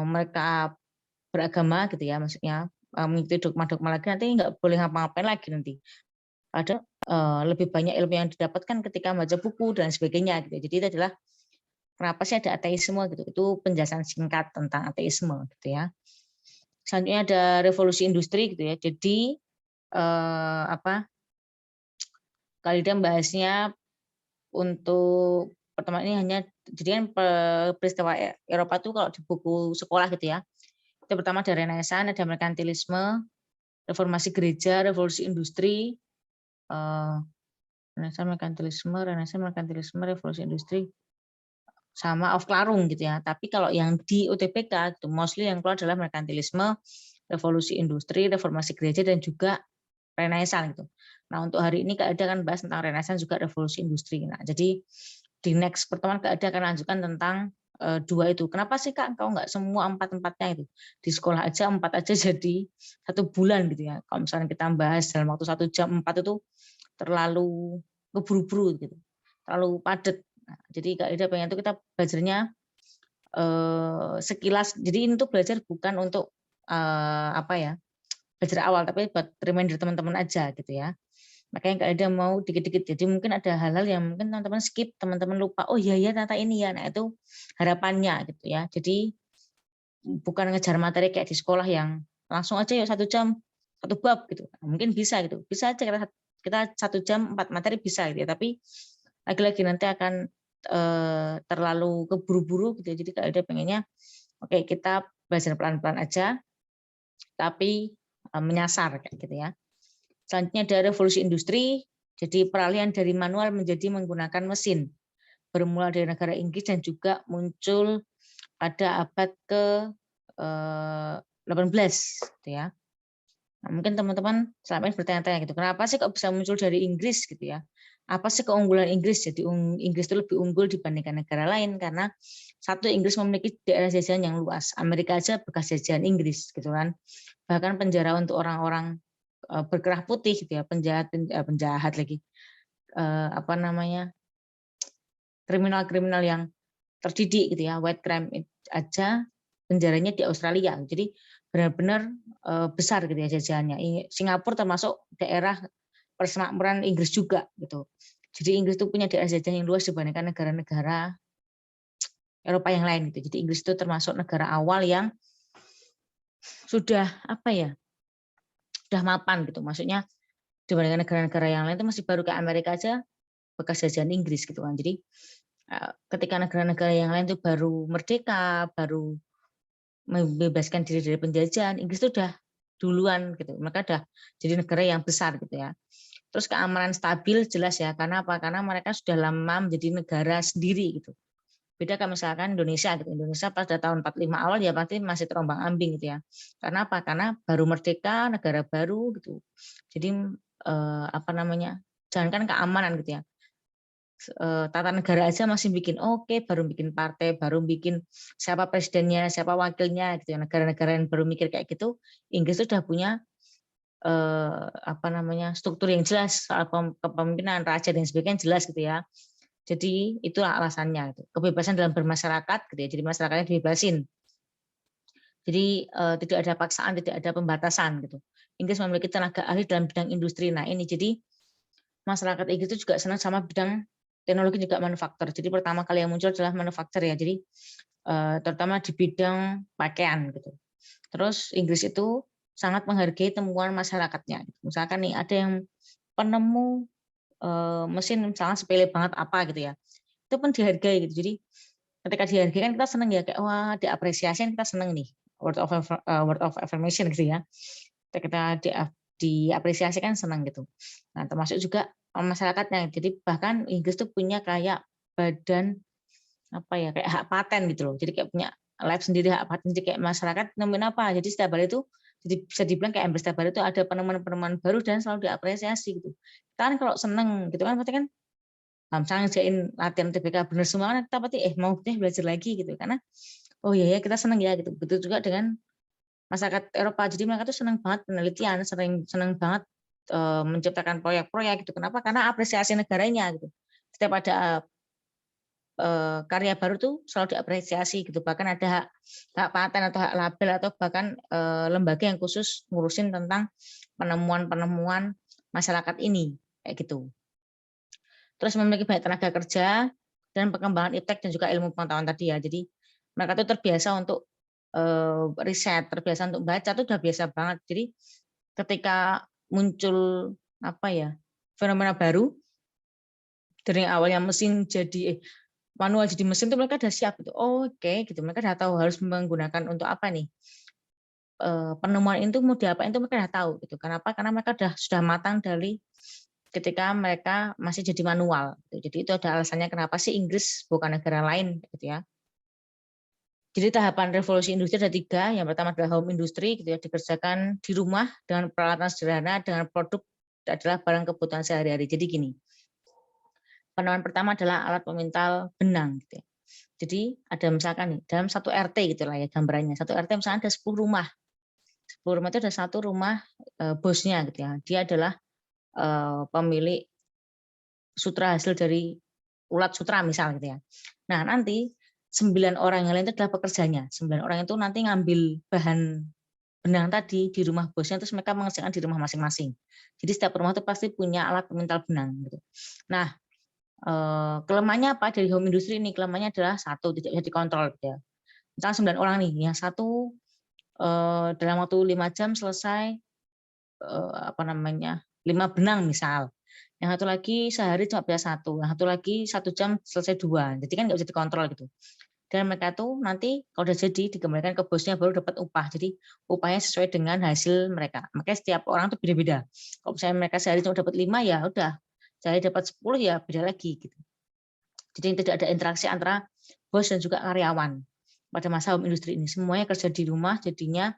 [SPEAKER 1] mereka beragama gitu ya, maksudnya mengikuti dogma-dogma lagi nanti nggak boleh ngapa-ngapain lagi nanti. Ada lebih banyak ilmu yang didapatkan ketika baca buku dan sebagainya gitu. Jadi itu adalah kenapa sih ada ateisme gitu. Itu penjelasan singkat tentang ateisme gitu ya. Selanjutnya ada revolusi industri gitu ya. Jadi Khalida membahasnya untuk pertama ini hanya jadi kan peristiwa Eropa itu kalau di buku sekolah gitu ya. Itu pertama ada Renaissance, ada merkantilisme, reformasi gereja, revolusi industri, Renaissance, merkantilisme, revolusi industri, sama Aufklärung gitu ya. Tapi kalau yang di UTBK itu mostly yang keluar adalah merkantilisme, revolusi industri, reformasi gereja dan juga Renaissance gitu. Nah untuk hari ini Kak Ada kan bahas tentang Renaissance juga revolusi industri. Nah jadi di next pertemuan Kak Ada akan lanjutkan tentang dua itu. Kenapa sih Kak engkau nggak semua empat-empatnya itu di sekolah aja 4 aja jadi 1 bulan gitu ya. Kalau misalnya kita bahas dalam waktu 1 jam 4 itu terlalu keburu-buru gitu, terlalu padat. Nah, jadi Kak Ida pengen itu kita belajarnya sekilas. Jadi ini tuh belajar bukan untuk belajar awal, tapi buat reminder teman-teman aja gitu ya. Makanya Kak Ida mau dikit-dikit. Jadi mungkin ada hal-hal yang mungkin teman-teman skip, teman-teman lupa. Oh iya ya ternyata ini ya. Nah itu harapannya gitu ya. Jadi bukan ngejar materi kayak di sekolah yang langsung aja yuk 1 jam 1 bab gitu. Nah, mungkin bisa gitu. Bisa aja kita 1 jam 4 materi bisa gitu ya. Tapi lagi-lagi nanti akan terlalu keburu-buru gitu ya. Jadi Kak Ida pengennya oke kita belajar pelan-pelan aja tapi menyasar kayak gitu ya. Selanjutnya ada revolusi industri, jadi peralihan dari manual menjadi menggunakan mesin. Bermula dari negara Inggris dan juga muncul pada abad ke-18 gitu ya. Nah, mungkin teman-teman selama ini bertanya-tanya gitu, kenapa sih kok bisa muncul dari Inggris gitu ya? Apa sih keunggulan Inggris? Jadi Inggris itu lebih unggul dibandingkan negara lain karena satu Inggris memiliki daerah jajahan yang luas. Amerika aja bekas jajahan Inggris gitu kan. Bahkan penjara untuk orang-orang berkerah putih gitu ya, penjahat lagi, kriminal-kriminal yang terdidik gitu ya, white crime aja penjaranya di Australia. Jadi benar-benar besar gitu ya jajahannya. Singapura termasuk daerah persemakmuran Inggris juga gitu. Jadi Inggris itu punya daerah jajahan yang luas dibandingkan negara-negara Eropa yang lain gitu. Jadi Inggris itu termasuk negara awal yang sudah sudah mapan gitu. Maksudnya dibandingkan negara-negara yang lain itu masih baru, kayak Amerika aja bekas jajahan Inggris gitu kan. Jadi ketika negara-negara yang lain itu baru merdeka, baru membebaskan diri dari penjajahan, Inggris itu udah duluan gitu. Mereka udah jadi negara yang besar gitu ya. Terus keamanan stabil jelas ya, karena apa? Karena mereka sudah lama menjadi negara sendiri gitu. Beda kan misalkan Indonesia gitu. Indonesia pada tahun 45 awal ya pasti masih terombang-ambing gitu ya. Karena apa? Karena baru merdeka, negara baru gitu. Jadi jangankan keamanan gitu ya. Tata negara aja masih bikin baru bikin partai, baru bikin siapa presidennya, siapa wakilnya gitu ya. Negara-negara yang baru mikir kayak gitu, Inggris sudah punya struktur yang jelas soal kepemimpinan raja dan sebagainya jelas gitu ya. Jadi itulah alasannya gitu. Kebebasan dalam bermasyarakat gitu ya. Jadi masyarakatnya dibebasin. Jadi tidak ada paksaan, tidak ada pembatasan gitu. Inggris memiliki tenaga ahli dalam bidang industri. Nah ini jadi masyarakat Inggris itu juga senang sama bidang teknologi juga manufaktur. Jadi pertama kali yang muncul adalah manufaktur ya. Jadi terutama di bidang pakaian gitu. Terus Inggris itu sangat menghargai temuan masyarakatnya. Misalkan nih ada yang penemu mesin misalnya sepele banget apa gitu ya. Itu pun dihargai gitu. Jadi ketika dihargai kan kita senang ya, kayak wah diapresiasi kita senang nih. Word of affirmation gitu ya. Kita diapresiasi kan senang gitu. Nah, termasuk juga masyarakatnya. Jadi bahkan Inggris tuh punya kayak badan kayak hak paten gitu loh. Jadi kayak punya lab sendiri, hak paten. Jadi kayak masyarakat nemuin apa. Jadi setiap hari itu jadi bisa dibilang kayak setiap hari itu ada penemuan-penemuan baru dan selalu diapresiasi gitu. Kita kan kalau seneng gitu kan berarti kan misalnya ngerjain latihan TBK bener semua kan kita pasti mau deh belajar lagi gitu. Karena oh iya ya kita seneng ya gitu. Betul juga dengan masyarakat Eropa. Jadi mereka tuh senang banget penelitian, senang banget menciptakan proyek-proyek gitu. Kenapa? Karena apresiasi negaranya gitu. setiap ada karya baru tuh selalu diapresiasi gitu. Bahkan ada hak paten atau hak label atau bahkan lembaga yang khusus ngurusin tentang penemuan-penemuan masyarakat ini kayak gitu. Terus memiliki banyak tenaga kerja dan pengembangan iptek dan juga ilmu pengetahuan tadi ya. Jadi mereka tuh terbiasa untuk riset, terbiasa untuk baca tuh udah biasa banget. Jadi ketika muncul apa ya fenomena baru dari yang awalnya mesin jadi manual jadi mesin tuh mereka udah siap gitu. Oh, oke gitu. Mereka udah tahu harus menggunakan untuk apa nih. Penemuan itu mau diapain itu mereka udah tahu gitu. Kenapa? Karena mereka sudah matang dari ketika mereka masih jadi manual. Jadi itu ada alasannya kenapa sih Inggris bukan negara lain gitu ya. Jadi tahapan revolusi industri ada 3. Yang pertama adalah home industry gitu ya, dikerjakan di rumah dengan peralatan sederhana dengan produk adalah barang kebutuhan sehari-hari. Jadi gini, penemuan pertama adalah alat pemintal benang gitu ya. Jadi ada misalkan nih dalam satu RT gitu lah ya gambarannya. Satu RT misalnya ada 10 rumah. 10 rumah itu ada satu rumah bosnya gitu ya. Dia adalah pemilik sutra hasil dari ulat sutra misal gitu ya. Nah, nanti 9 orang yang lain itu adalah pekerjanya. 9 orang itu nanti ngambil bahan benang tadi di rumah bosnya terus mereka mengerjakan di rumah masing-masing. Jadi setiap rumah itu pasti punya alat pemintal benang gitu. Nah, kelemahannya apa dari home industry ini? Kelemahannya adalah satu tidak bisa dikontrol gitu ya. Misalnya 9 orang nih, yang satu dalam waktu 5 jam selesai 5 benang misal. Yang satu lagi sehari cuma bisa 1, yang satu lagi 1 jam selesai 2. Jadi kan nggak bisa dikontrol gitu. Dan mereka tuh nanti kalau udah jadi dikembalikan ke bosnya baru dapat upah. Jadi upahnya sesuai dengan hasil mereka. Makanya setiap orang tuh beda-beda. Kalau misalnya mereka sehari cuma dapat 5 ya udah, sehari dapat 10 ya beda lagi gitu. Jadi tidak ada interaksi antara bos dan juga karyawan pada masa home industry ini. Semuanya kerja di rumah, jadinya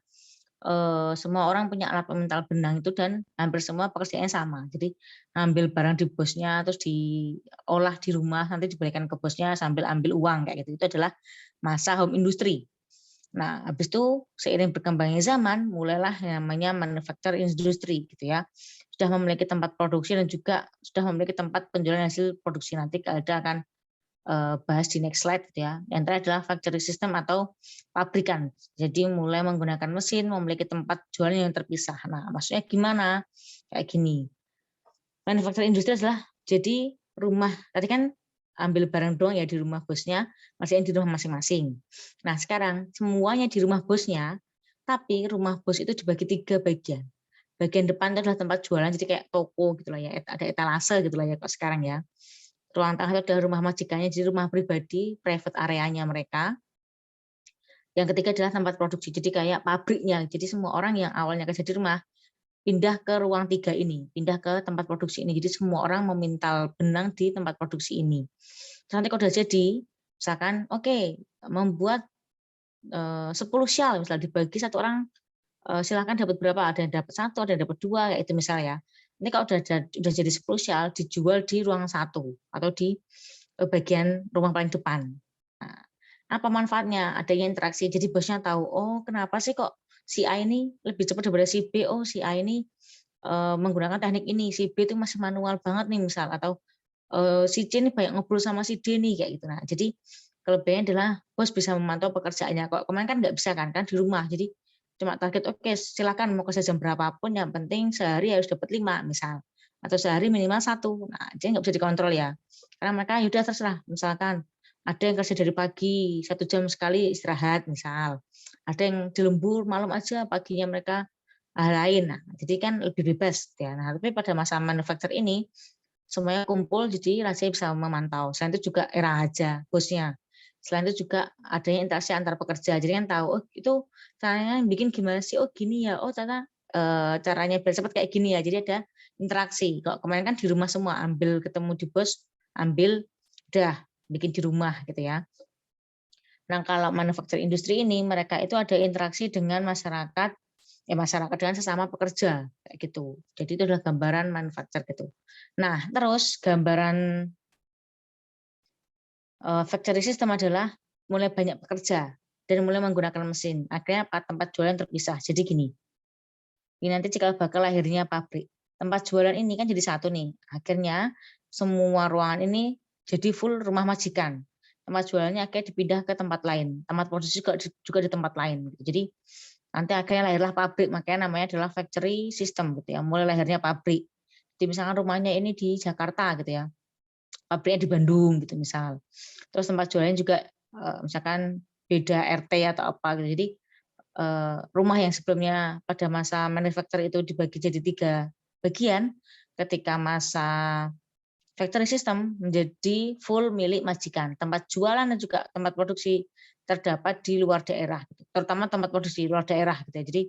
[SPEAKER 1] semua orang punya alat pemintal benang itu dan hampir semua pekerjaannya sama. Jadi ambil barang di bosnya terus diolah di rumah nanti diberikan ke bosnya sambil ambil uang kayak gitu. Itu adalah masa home industry. Nah, habis itu seiring berkembangnya zaman mulailah yang namanya manufacturing industry gitu ya. Sudah memiliki tempat produksi dan juga sudah memiliki tempat penjualan hasil produksi. Nanti ada akan bahas di next slide gitu ya. Yang terakhir adalah factory system atau pabrikan. Jadi mulai menggunakan mesin, memiliki tempat jualan yang terpisah. Nah, maksudnya gimana? Kayak gini. Manufacturing industri adalah jadi rumah. Tadi kan ambil barang doang ya di rumah bosnya, masih di rumah masing-masing. Nah, sekarang semuanya di rumah bosnya, tapi rumah bos itu dibagi 3 bagian. Bagian depan itu adalah tempat jualan, jadi kayak toko gitu lah ya, ada etalase gitu lah ya kok sekarang ya. Ruang tengah itu adalah rumah majikannya, jadi rumah pribadi, private areanya mereka. Yang ketiga adalah tempat produksi, jadi kayak pabriknya. Jadi semua orang yang awalnya kerja di rumah, pindah ke ruang 3 ini, pindah ke tempat produksi ini. Jadi semua orang memintal benang di tempat produksi ini. Terus nanti kalau sudah jadi, misalkan, oke, membuat 10 syal, misalnya dibagi satu orang, silakan dapat berapa, ada yang dapat 1, ada yang dapat 2, kayak itu misalnya. Ini kalau udah jadi 10 syal, dijual di ruang 1 atau di bagian rumah paling depan. Nah, apa manfaatnya? Adanya interaksi. Jadi bosnya tahu, oh kenapa sih kok si A ini lebih cepat daripada si B? Oh si A ini menggunakan teknik ini, si B itu masih manual banget nih misal, atau si C ini banyak ngobrol sama si D nih kayak gitu. Nah, jadi kelebihannya adalah bos bisa memantau pekerjaannya. Kok kemarin kan nggak bisa kan di rumah. Jadi cuma target oke silakan mau kerja jam berapapun yang penting sehari harus dapat 5 misal atau sehari minimal 1. Nah, jadi nggak bisa dikontrol ya. Karena mereka yaudah terserah misalkan ada yang kerja dari pagi 1 jam sekali istirahat misal. Ada yang di lembur malam aja paginya mereka hal lain. Nah, jadi kan lebih bebas ya. Nah, tapi pada masa manufacture ini semuanya kumpul jadi rasanya bisa memantau. Selain itu juga era aja bosnya. Selain itu juga adanya interaksi antar pekerja. Jadi kan tahu, oh itu caranya bikin gimana sih? Oh gini ya. Oh ternyata caranya biar cepat kayak gini ya. Jadi ada interaksi. Kok kemarin kan di rumah semua, ambil ketemu di bos, ambil udah bikin di rumah gitu ya. Nah kalau manufacturing industri ini mereka itu ada interaksi dengan masyarakat, ya masyarakat dengan sesama pekerja kayak gitu. Jadi itu adalah gambaran manufacture gitu. Nah terus gambaran factory system adalah mulai banyak pekerja dan mulai menggunakan mesin. Akhirnya tempat jualan terpisah. Jadi gini, ini nanti cikal bakal lahirnya pabrik. Tempat jualan ini kan jadi satu nih. Akhirnya semua ruangan ini jadi full rumah majikan. Tempat jualannya akhirnya dipindah ke tempat lain, tempat produksi juga di tempat lain. Jadi nanti akhirnya lahirlah pabrik, makanya namanya adalah factory system gitu ya. Mulai lahirnya pabrik. Jadi misalkan rumahnya ini di Jakarta gitu ya, pabriknya di Bandung gitu misal. Terus tempat jualannya juga misalkan beda RT atau apa gitu. Jadi rumah yang sebelumnya pada masa manufacture itu dibagi jadi 3 bagian, ketika masa factory system menjadi full milik majikan. Tempat jualan dan juga tempat produksi terdapat di luar daerah, gitu. Terutama tempat produksi di luar daerah. Gitu ya. Jadi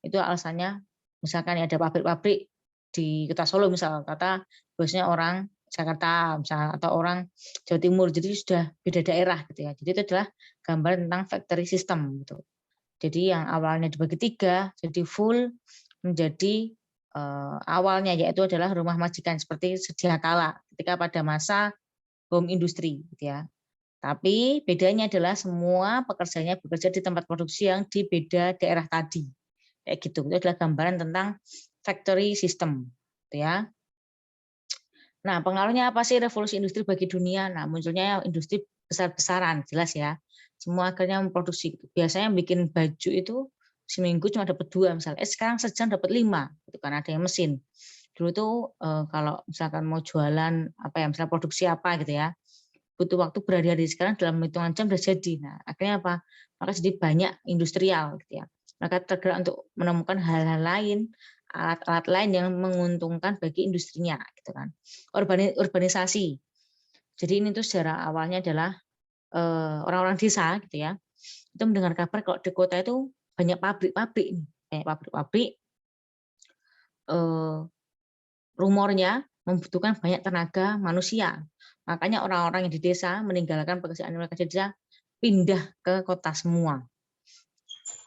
[SPEAKER 1] itu alasannya, misalkan ada pabrik-pabrik di Kota Solo misal, kata bosnya orang Jakarta misal, atau orang Jawa Timur, jadi sudah beda daerah gitu ya. Jadi itu adalah gambar tentang factory system gitu. Jadi yang awalnya dibagi 3 jadi full menjadi awalnya yaitu adalah rumah majikan seperti sedia kala ketika pada masa home industry gitu ya. Tapi bedanya adalah semua pekerjanya bekerja di tempat produksi yang di beda daerah tadi. Kayak gitu. Itu adalah gambaran tentang factory system gitu ya. Nah, pengaruhnya apa sih revolusi industri bagi dunia? Nah, munculnya industri besar-besaran, jelas ya. Semua akhirnya memproduksi. Biasanya yang bikin baju itu seminggu cuma dapat 2 misalnya. Sekarang sejam dapat 5, gitu kan ada yang mesin. Dulu tuh kalau misalkan mau jualan apa ya, misalnya produksi apa gitu ya, butuh waktu berhari-hari. Sekarang dalam hitungan jam sudah jadi. Nah, akhirnya apa? Maka jadi banyak industrial gitu ya. Mereka tergerak untuk menemukan hal-hal lain, alat-alat lain yang menguntungkan bagi industrinya gitu kan. Urbanisasi. Jadi ini tuh sejarah awalnya adalah orang-orang desa gitu ya. Itu mendengar kabar kalau di kota itu banyak pabrik-pabrik nih, kayak pabrik-pabrik rumornya membutuhkan banyak tenaga manusia. Makanya orang-orang yang di desa meninggalkan pekerjaan mereka di desa, pindah ke kota semua.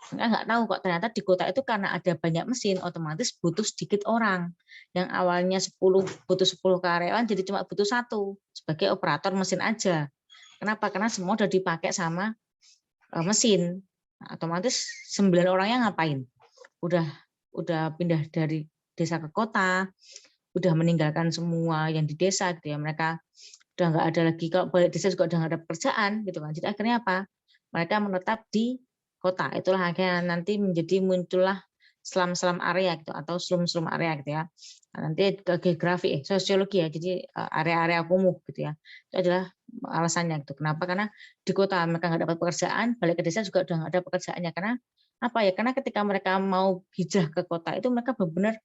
[SPEAKER 1] Mereka nggak tahu kok ternyata di kota itu karena ada banyak mesin, otomatis butuh sedikit orang. Yang awalnya 10 butuh 10 karyawan jadi cuma butuh 1 sebagai operator mesin aja. Kenapa? Karena semua udah dipakai sama mesin. Nah, otomatis 9 orangnya ngapain? Udah pindah dari desa ke kota, udah meninggalkan semua yang di desa gitu ya. Mereka udah nggak ada lagi, kalau balik desa juga udah nggak ada pekerjaan gitu kan. Jadi akhirnya apa? Mereka menetap di kota. Itulah akhirnya nanti menjadi muncullah slum-slum area gitu atau slum-slum area gitu ya. Nah, nanti ke geografi, sosiologi ya. Jadi area-area kumuh gitu ya. Itu adalah alasannya gitu. Kenapa? Karena di kota mereka nggak dapat pekerjaan, balik ke desa juga udah nggak ada pekerjaannya. Karena apa ya? Karena ketika mereka mau hijrah ke kota itu mereka benar-benar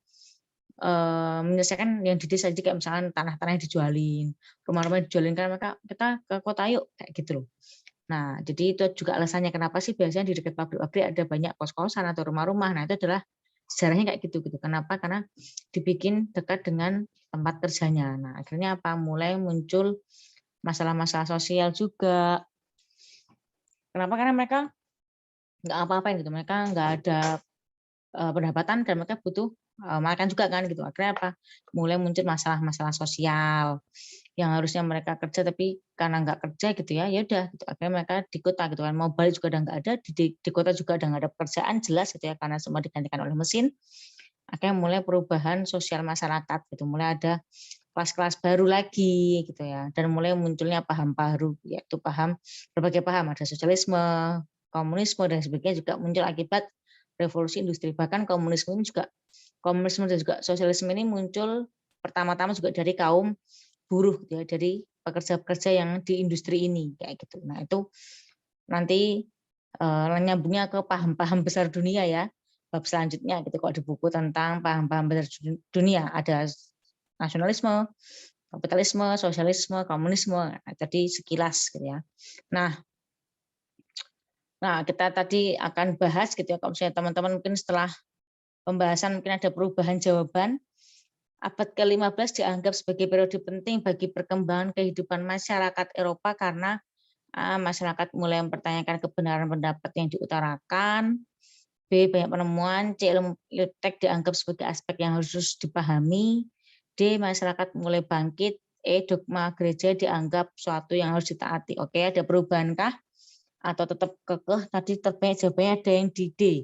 [SPEAKER 1] menyelesaikan yang di desa aja, kayak misalkan tanah-tanah yang dijualin, rumah-rumah yang dijualin, kan mereka kita ke kota yuk kayak gitu loh. Nah, jadi itu juga alasannya kenapa sih biasanya di dekat pabrik-pabrik ada banyak kos-kosan atau rumah-rumah. Nah, itu adalah sejarahnya kayak gitu gitu. Kenapa? Karena dibikin dekat dengan tempat kerjanya. Nah, akhirnya apa? Mulai muncul masalah-masalah sosial juga. Kenapa? Karena mereka nggak apa-apain gitu. Mereka nggak ada pendapatan dan mereka butuh makan juga kan gitu. Akhirnya apa? Mulai muncul masalah-masalah sosial yang harusnya mereka kerja tapi karena nggak kerja gitu ya, ya udah gitu. Akhirnya mereka di kota gitu kan. Mau balik juga udah nggak ada, di kota juga udah nggak ada pekerjaan, jelas gitu ya, karena semua digantikan oleh mesin. Akhirnya mulai perubahan sosial masyarakat gitu. Mulai ada kelas-kelas baru lagi gitu ya. Dan mulai munculnya paham baru, yaitu berbagai paham, ada sosialisme, komunisme dan sebagainya juga muncul akibat revolusi industri. Bahkan komunisme dan juga sosialisme ini muncul pertama-tama juga dari kaum buruh gitu ya, dari pekerja-pekerja yang di industri ini kayak gitu. Nah, itu nanti nyambungnya ke paham-paham besar dunia ya. Bab selanjutnya gitu, kalau di buku tentang paham-paham besar dunia ada nasionalisme, kapitalisme, sosialisme, komunisme. Nah, tadi sekilas gitu ya. Nah, kita tadi akan bahas gitu ya, kalau misalnya teman-teman mungkin setelah pembahasan mungkin ada perubahan jawaban. Abad ke-15 dianggap sebagai periode penting bagi perkembangan kehidupan masyarakat Eropa karena masyarakat mulai mempertanyakan kebenaran pendapat yang diutarakan. B. Banyak penemuan. C. Ilmu tek dianggap sebagai aspek yang harus dipahami. D. Masyarakat mulai bangkit. E. Dogma gereja dianggap suatu yang harus ditaati. Oke, ada perubahankah? Atau tetap kekeh? Tadi terbanyak jawabannya ada yang di D.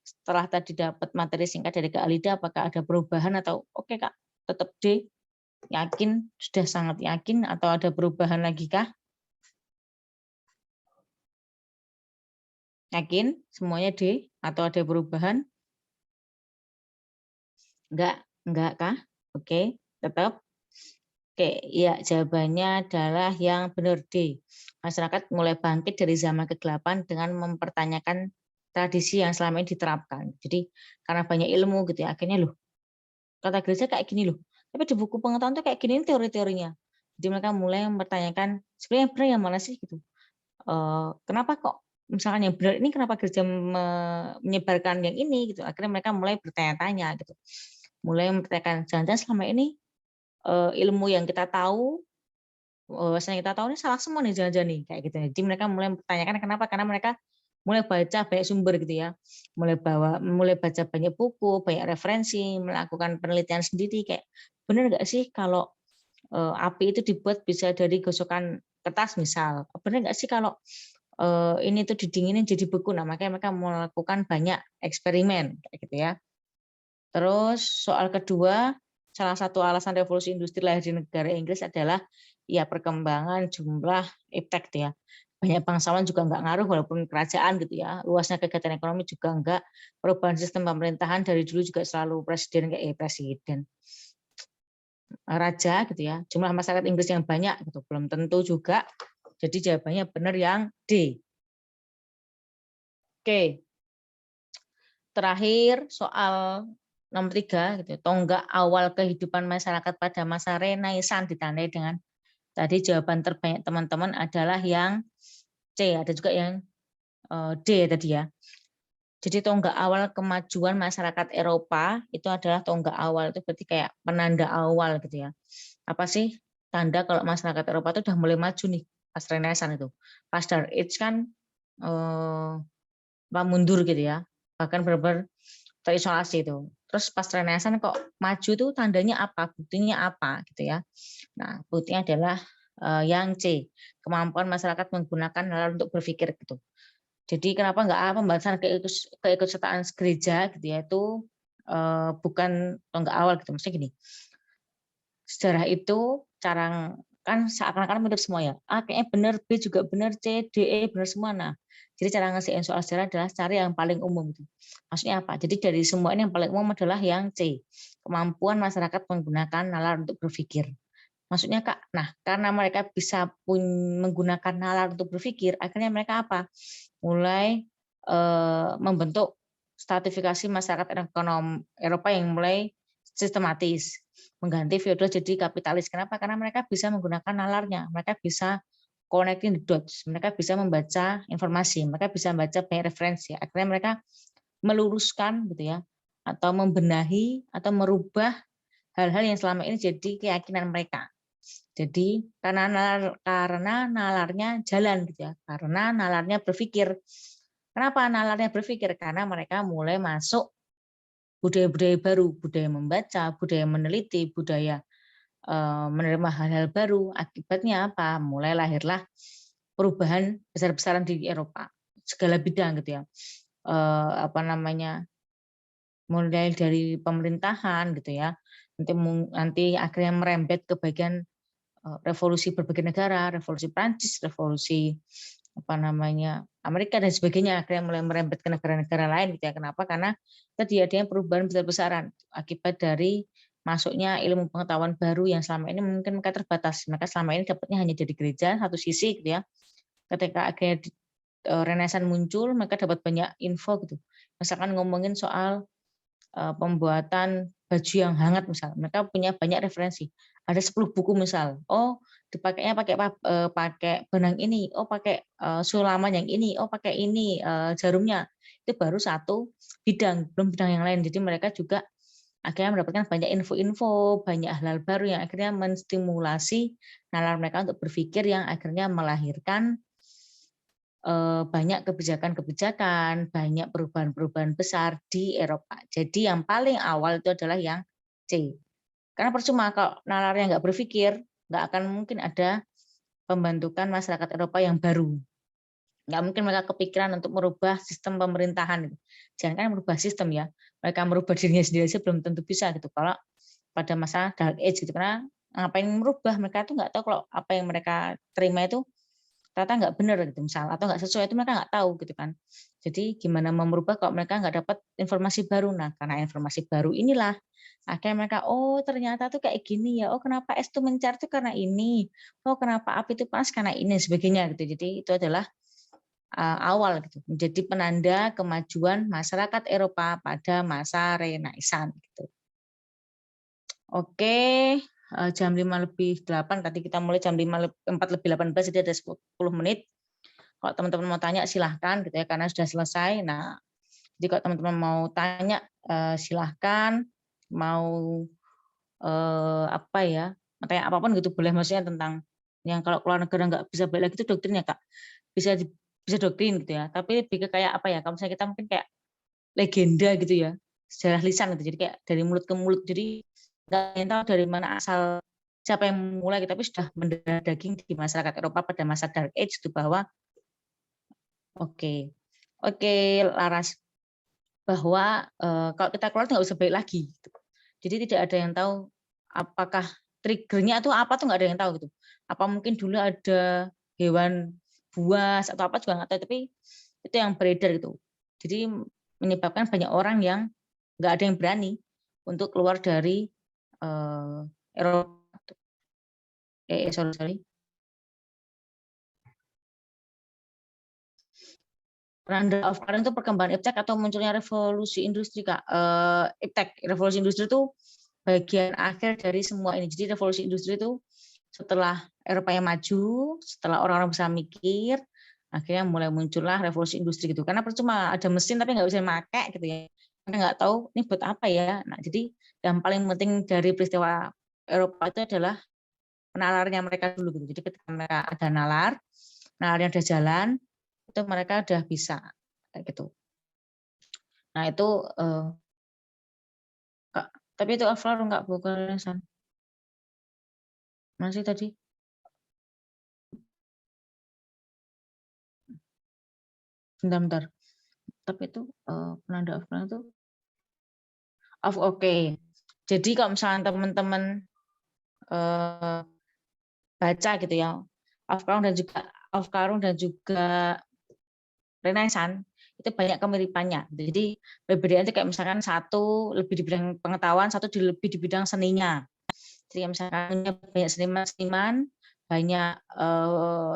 [SPEAKER 1] Setelah tadi dapat materi singkat dari Kak Alida, apakah ada perubahan atau oke Kak, tetap D? Yakin, sudah sangat yakin atau ada perubahan lagi kah? Yakin semuanya D atau ada perubahan? Enggak kah? Oke, tetap. Oke, ya jawabannya adalah yang benar D. Masyarakat mulai bangkit dari zaman kegelapan dengan mempertanyakan tradisi yang selama ini diterapkan. Jadi karena banyak ilmu gitu ya, akhirnya loh kata gereja kayak gini loh. Tapi di buku pengetahuan tuh kayak gini teori-teorinya. Jadi mereka mulai mempertanyakan sebenarnya yang benar yang mana sih gitu. Kenapa kok misalkan yang benar ini kenapa gereja menyebarkan yang ini gitu. Akhirnya mereka mulai bertanya-tanya gitu. Mulai mempertanyakan jangan-jangan selama ini ilmu yang kita tahu, wawasan yang kita tahu ini salah semua nih jangan-jangan nih kayak gitu. Jadi mereka mulai mempertanyakan kenapa? Karena mereka mulai baca banyak sumber gitu ya, mulai baca banyak buku, banyak referensi, melakukan penelitian sendiri kayak benar nggak sih kalau api itu dibuat bisa dari gosokan kertas misal, benar nggak sih kalau ini tuh didinginin jadi beku. Nah makanya mereka melakukan banyak eksperimen kayak gitu ya. Terus soal kedua, salah satu alasan revolusi industri lahir di negara Inggris adalah ya perkembangan jumlah iptek ya. Banyak bangsawan juga enggak ngaruh walaupun kerajaan gitu ya. Luasnya kegiatan ekonomi juga enggak. Perubahan sistem pemerintahan dari dulu juga selalu presiden raja gitu ya. Jumlah masyarakat Inggris yang banyak gitu belum tentu juga. Jadi jawabannya benar yang D. Oke. Terakhir soal nomor 3 gitu. Tonggak awal kehidupan masyarakat pada masa Renaissance ditandai dengan tadi jawaban terbanyak teman-teman adalah yang C, ada juga yang D tadi ya. Jadi tonggak awal kemajuan masyarakat Eropa itu adalah tonggak awal, itu berarti kayak penanda awal gitu ya. Apa sih tanda kalau masyarakat Eropa itu udah mulai maju nih pas Renaissance itu. Pas Dark Age kan mundur gitu ya. Bahkan benar-benar terisolasi itu. Terus pas Renaissance kok maju tuh tandanya apa? Buktinya apa gitu ya. Nah, buktinya adalah yang C, kemampuan masyarakat menggunakan nalar untuk berpikir gitu. Jadi kenapa enggak pembahasan keikutsertaan gereja gitu ya itu bukan tonggak awal gitu. Maksudnya gini. Sejarah itu cara kan seakan-akan mirip semua ya. A kayaknya benar, B juga benar, C, D, E benar semua. Nah, jadi cara ngasihin soal sejarah adalah cari yang paling umum. Maksudnya apa? Jadi dari semua ini yang paling umum adalah yang C, kemampuan masyarakat menggunakan nalar untuk berpikir. Maksudnya Kak, nah karena mereka bisa menggunakan nalar untuk berpikir, akhirnya mereka apa? Mulai membentuk stratifikasi masyarakat ekonomi Eropa yang mulai sistematis, mengganti feodal jadi kapitalis. Kenapa? Karena mereka bisa menggunakan nalarnya, mereka bisa connecting the dots, mereka bisa membaca informasi, mereka bisa membaca banyak referensi. Akhirnya mereka meluruskan gitu ya, atau membenahi atau merubah hal-hal yang selama ini jadi keyakinan mereka. Jadi karena nalarnya jalan gitu ya, karena nalarnya berpikir. Kenapa nalarnya berpikir? Karena mereka mulai masuk budaya-budaya baru, budaya membaca, budaya meneliti, budaya menerima hal-hal baru. Akibatnya apa? Mulai lahirlah perubahan besar-besaran di Eropa, segala bidang gitu ya. Apa namanya? Mulai dari pemerintahan gitu ya. Nanti akhirnya merembet ke bagian revolusi berbagai negara, revolusi Prancis, revolusi apa namanya Amerika dan sebagainya, akhirnya mulai merembet ke negara-negara lain gitu ya. Kenapa? Karena tadi adanya perubahan besar-besaran akibat dari masuknya ilmu pengetahuan baru yang selama ini mungkin mereka terbatas. Mereka selama ini dapatnya hanya dari gereja satu sisi gitu ya. Ketika akhirnya Renaissance muncul, mereka dapat banyak info gitu. Misalkan ngomongin soal pembuatan baju yang hangat misal, mereka punya banyak referensi. Ada 10 buku misal, oh dipakainya pakai benang ini, oh pakai sulaman yang ini, oh pakai ini jarumnya. Itu baru satu bidang, belum bidang yang lain. Jadi mereka juga akhirnya mendapatkan banyak info-info, banyak hal-hal baru yang akhirnya menstimulasi nalar mereka untuk berpikir yang akhirnya melahirkan banyak kebijakan-kebijakan, banyak perubahan-perubahan besar di Eropa. Jadi yang paling awal itu adalah yang C. Karena percuma kalau nalarnya nggak berpikir, nggak akan mungkin ada pembentukan masyarakat Eropa yang baru. Nggak mungkin mereka kepikiran untuk merubah sistem pemerintahan. Jangan kan merubah sistem ya, mereka merubah dirinya sendiri saja belum tentu bisa gitu. Kalau pada masa Dark Age gitu, karena ngapain merubah, mereka tuh nggak tahu kalau apa yang mereka terima itu ternyata nggak benar gitu misal, atau nggak sesuai itu mereka nggak tahu gitu kan. Jadi gimana mau merubah kalau mereka nggak dapat informasi baru. Nah, karena informasi baru inilah akhirnya mereka, oh ternyata tuh kayak gini ya, oh kenapa es tuh mencar tuh karena ini, oh kenapa api itu panas karena ini, sebagainya gitu. Jadi itu adalah awal gitu, menjadi penanda kemajuan masyarakat Eropa pada masa Renaissance gitu. Oke, jam 5:08 tadi kita mulai jam 4:18, jadi ada 10 menit. Kalau teman-teman mau tanya silahkan gitu ya, karena sudah selesai. Nah, jadi kalau teman-teman mau tanya silahkan, mau apa ya, tanya apapun gitu boleh, maksudnya tentang yang kalau keluar negara nggak bisa balik lagi itu doktrin ya Kak, bisa bisa doktrin gitu ya, tapi lebih ke kayak apa ya, kalau misalnya kita mungkin kayak legenda gitu ya, sejarah lisan gitu, jadi kayak dari mulut ke mulut, jadi nggak ada yang tahu dari mana asal siapa yang mulai, tapi sudah mendarah daging di masyarakat Eropa pada masa Dark Age itu bahwa oke, oke Laras, bahwa kalau kita keluar nggak usah balik lagi. Gitu. Jadi tidak ada yang tahu apakah triggernya itu apa tuh nggak ada yang tahu gitu. Apa mungkin dulu ada hewan buas atau apa juga nggak tahu, tapi itu yang beredar gitu. Jadi menyebabkan banyak orang yang nggak ada yang berani untuk keluar dari Eropa. Sorry. Randa of Current itu perkembangan iptek atau munculnya revolusi industri Kak. Iptek, revolusi industri itu bagian akhir dari semua ini. Jadi revolusi industri itu setelah Eropa yang maju, setelah orang-orang bisa mikir, akhirnya mulai muncullah revolusi industri gitu. Karena percuma ada mesin tapi nggak bisa dipakai gitu ya. Mereka nggak tahu ini buat apa ya. Nah, jadi yang paling penting dari peristiwa Eropa itu adalah nalarnya mereka dulu gitu. Jadi ketika mereka ada nalarnya udah jalan, itu mereka udah bisa kayak gitu. Nah itu Kak, tapi itu Alvaro nggak buka Renaissance. Masih tadi. Bentar-bentar. Tapi itu penanda Alvaro itu oke. Jadi kalau misalnya teman-teman baca gitu ya, Alvaro dan juga Renaissance itu banyak kemiripannya. Jadi perbedaan itu kayak misalkan satu lebih di bidang pengetahuan, satu lebih di bidang seninya. Jadi misalkan banyak seniman-seniman, banyak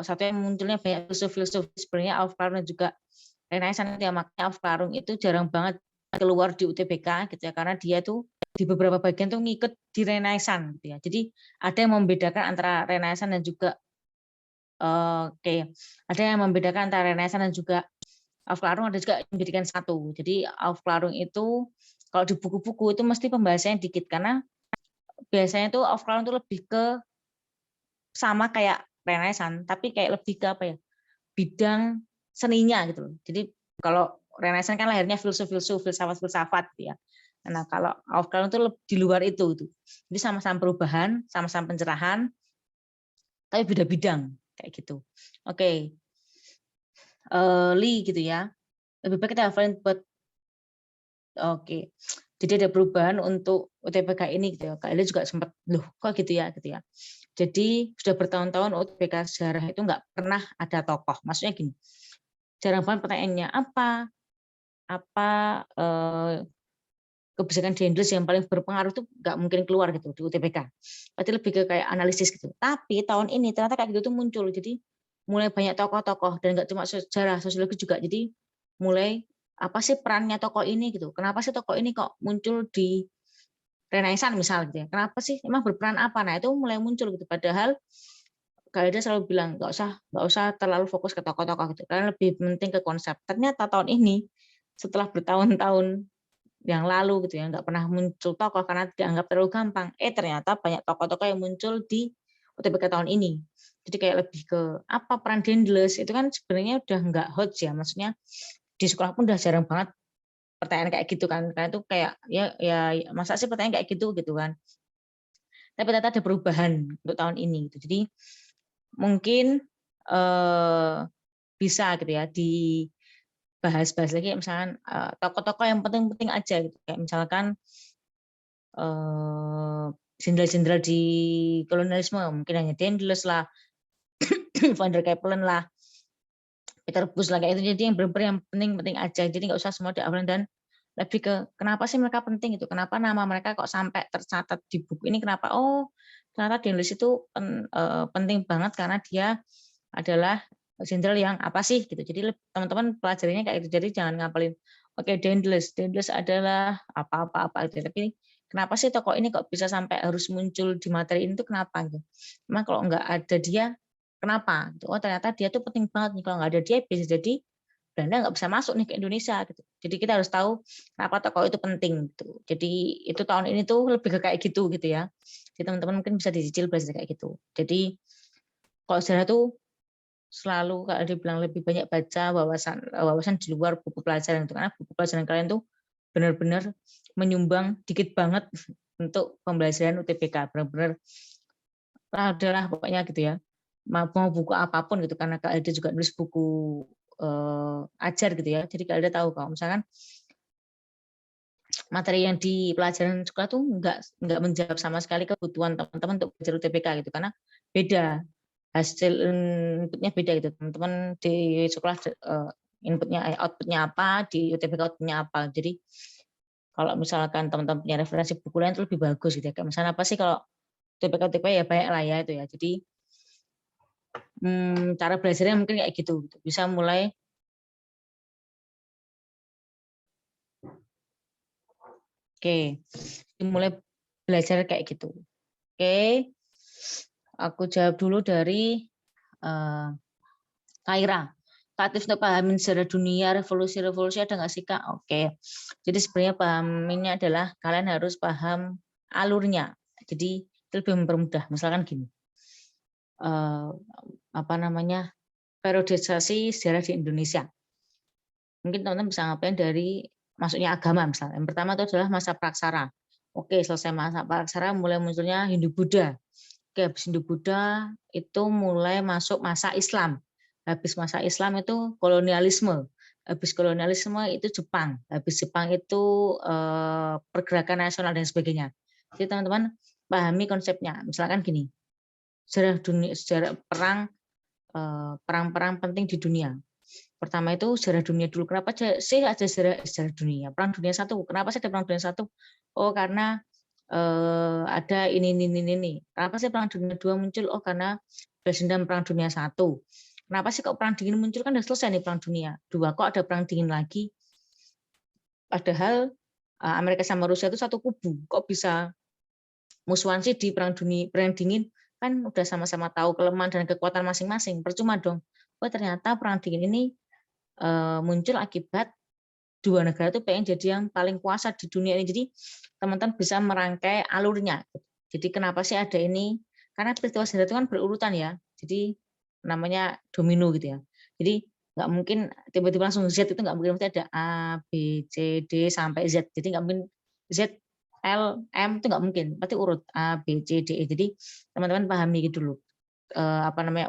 [SPEAKER 1] satu yang munculnya banyak filsuf-filsuf, sebenarnya Alvaro dan juga Renaissance ya, makanya Alvaro itu jarang banget keluar di UTBK gitu ya, karena dia tuh di beberapa bagian tuh ngikut di Renaissance gitu ya. Jadi ada yang membedakan antara Renaissance dan juga ada yang membedakan antara Renaissance dan juga Aufklärung, ada juga yang dijadikan satu. Jadi Aufklärung itu kalau di buku-buku itu mesti pembahasannya dikit, karena biasanya tuh Aufklärung itu lebih ke sama kayak Renaissance, tapi kayak lebih ke apa ya, bidang seninya gitu loh. Jadi kalau Renaissance kan lahirnya filsuf-filsuf, filsafat-filsafat gitu ya. Nah kalau Aufklärung itu di luar itu. Jadi sama-sama perubahan, sama-sama pencerahan, tapi beda bidang kayak gitu. Oke, Li gitu ya. Lebih baik kita hafalin buat oke. Jadi ada perubahan untuk UTBK ini gitu ya. Kak Eli juga sempat, loh kok gitu ya gitu ya. Jadi sudah bertahun-tahun UTBK sejarah itu nggak pernah ada tokoh. Maksudnya gini, jarang banget pertanyaannya apa kebijakan di Inggris yang paling berpengaruh itu nggak mungkin keluar gitu di UTBK. Berarti lebih ke kayak analisis gitu. Tapi tahun ini ternyata kayak gitu tuh muncul. Jadi mulai banyak tokoh-tokoh dan nggak cuma sejarah, sosiologi juga. Jadi mulai apa sih perannya tokoh ini gitu. Kenapa sih tokoh ini kok muncul di Renaissance misalnya gitu ya. Kenapa sih emang berperan apa? Nah, itu mulai muncul gitu. Padahal Galida selalu bilang nggak usah terlalu fokus ke tokoh-tokoh gitu. Karena lebih penting ke konsep. Ternyata tahun ini setelah bertahun-tahun yang lalu gitu ya, nggak pernah muncul tokoh karena dianggap terlalu gampang. Ternyata banyak tokoh-tokoh yang muncul di UTBK tahun ini. Jadi kayak lebih ke apa peran Dendles itu kan sebenarnya udah nggak hot ya, maksudnya di sekolah pun udah jarang banget pertanyaan kayak gitu kan, karena itu kayak ya masa sih pertanyaan kayak gitu kan. Tapi ternyata ada perubahan untuk tahun ini. Gitu. Jadi mungkin bisa gitu ya dibahas-bahas lagi misalkan tokoh-tokoh yang penting-penting aja gitu, kayak misalkan jenderal-jenderal di kolonialisme, mungkin hanya Daedalus lah, Van der Capellen lah, Peter Bush lah, kayak itu. Jadi yang benar-benar yang penting-penting aja. Jadi nggak usah semua diapalin, dan lebih ke kenapa sih mereka penting itu, kenapa nama mereka kok sampai tercatat di buku ini, kenapa, oh ternyata Daedalus itu penting banget karena dia adalah jenderal yang apa sih gitu. Jadi teman-teman pelajarinya kayak itu. Jadi jangan ngapalin oke Daedalus adalah apa-apa-apa itu. Tapi kenapa sih tokoh ini kok bisa sampai harus muncul di materi ini tuh kenapa gitu. Memang kalau nggak ada dia kenapa gitu. Oh ternyata dia tuh penting banget nih, kalau nggak ada dia bisa jadi Belanda nggak bisa masuk nih ke Indonesia gitu. Jadi kita harus tahu kenapa tokoh itu penting gitu. Jadi itu tahun ini tuh lebih ke kayak gitu ya. Jadi teman-teman mungkin bisa dicicil belajar kayak gitu. Jadi kalau sejarah tuh selalu kalau dibilang lebih banyak baca wawasan di luar buku pelajaran itu, karena buku pelajaran kalian tuh benar-benar menyumbang dikit banget untuk pembelajaran UTBK, benar-benar adalah pokoknya gitu ya. Mau buku apapun gitu, karena Kak Alda juga nulis buku ajar gitu ya. Jadi Kak Alda tahu kalau misalkan materi yang di pelajaran sekolah tuh nggak menjawab sama sekali kebutuhan teman-teman untuk belajar UTBK gitu, karena beda hasil inputnya beda gitu. Teman-teman di sekolah inputnya outputnya apa, di UTBK outputnya apa. Jadi kalau misalkan teman-teman punya referensi buku lain itu lebih bagus gitu ya. Kayak misalnya apa sih kalau UTBK ya banyak lah ya itu ya. Jadi cara belajarnya mungkin kayak gitu. Bisa mulai mulai belajar kayak gitu. Aku jawab dulu dari Kaira. Aktif untuk pahamin sejarah dunia, revolusi-revolusi ada nggak sih Kak? Oke. Jadi sebenarnya pahaminnya adalah kalian harus paham alurnya. Jadi itu lebih mempermudah. Misalkan gini, periodisasi sejarah di Indonesia. Mungkin teman-teman bisa ngapain dari masuknya agama misalnya. Yang pertama itu adalah masa praksara. Oke, selesai masa praksara mulai munculnya Hindu-Buddha. Oke, habis Hindu-Buddha itu mulai masuk masa Islam. Habis masa Islam itu kolonialisme. Habis kolonialisme itu Jepang. Habis Jepang itu pergerakan nasional dan sebagainya. Jadi teman-teman pahami konsepnya. Misalkan gini, sejarah perang-perang penting di dunia. Pertama itu sejarah dunia dulu. Kenapa sih ada sejarah dunia? Perang dunia satu. Kenapa sih ada perang dunia satu? Oh karena ada ini. Kenapa sih perang dunia 2 muncul? Oh karena balas dendam perang dunia 1. Kenapa sih kok perang dingin muncul? Kan udah selesai nih perang dunia 2. Kok ada perang dingin lagi? Padahal Amerika sama Rusia itu satu kubu. Kok bisa musuhan sih di perang dingin? Kan udah sama-sama tahu kelemahan dan kekuatan masing-masing. Percuma dong. Oh ternyata perang dingin ini muncul akibat dua negara itu pengen jadi yang paling kuasa di dunia ini. Jadi teman-teman bisa merangkai alurnya. Jadi kenapa sih ada ini? Karena peristiwa sejarah itu kan berurutan ya. Jadi namanya domino gitu ya. Jadi nggak mungkin tiba-tiba langsung Z, itu nggak mungkin, mesti ada A, B, C, D sampai Z. Jadi nggak mungkin Z, L, M itu nggak mungkin. Pasti urut A, B, C, D, E. Jadi teman-teman pahami gitu dulu.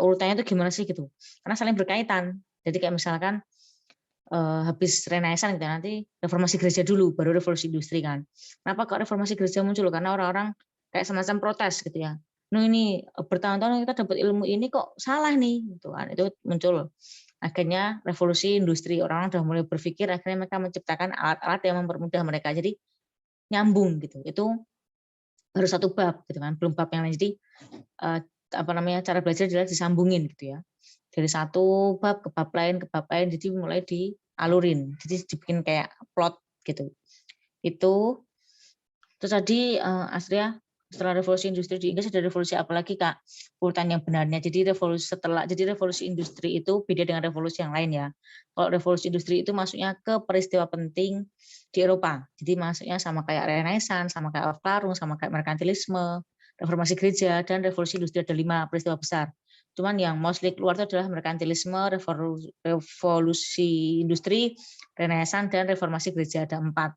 [SPEAKER 1] Urutannya itu gimana sih gitu. Karena saling berkaitan. Jadi kayak misalkan habis Renaissance gitu, nanti reformasi gereja dulu, baru revolusi industri kan. Kenapa kok reformasi gereja muncul? Karena orang-orang kayak semacam protes gitu ya. Ini bertahun-tahun kita dapat ilmu ini kok salah nih, gitu kan. Itu muncul. Akhirnya revolusi industri, orang-orang udah mulai berpikir, akhirnya mereka menciptakan alat-alat yang mempermudah mereka. Jadi nyambung gitu. Itu baru satu bab gitu kan, belum bab yang lain. Jadi cara belajar adalah disambungin gitu ya. Dari satu bab ke bab lain, jadi mulai dialurin, jadi dibikin kayak plot gitu. Itu terus tadi Astria, setelah revolusi industri di Inggris ada revolusi apa lagi Kak? Urutan yang benarnya. Jadi revolusi industri itu beda dengan revolusi yang lain ya. Kalau revolusi industri itu masuknya ke peristiwa penting di Eropa. Jadi masuknya sama kayak Renaissance, sama kayak Aufklärung, sama kayak merkantilisme, reformasi gereja, dan revolusi industri. Ada 5 peristiwa besar. Cuman yang mostly keluar itu adalah merkantilisme, revolusi industri, Renaissance, dan reformasi gereja. Ada 4.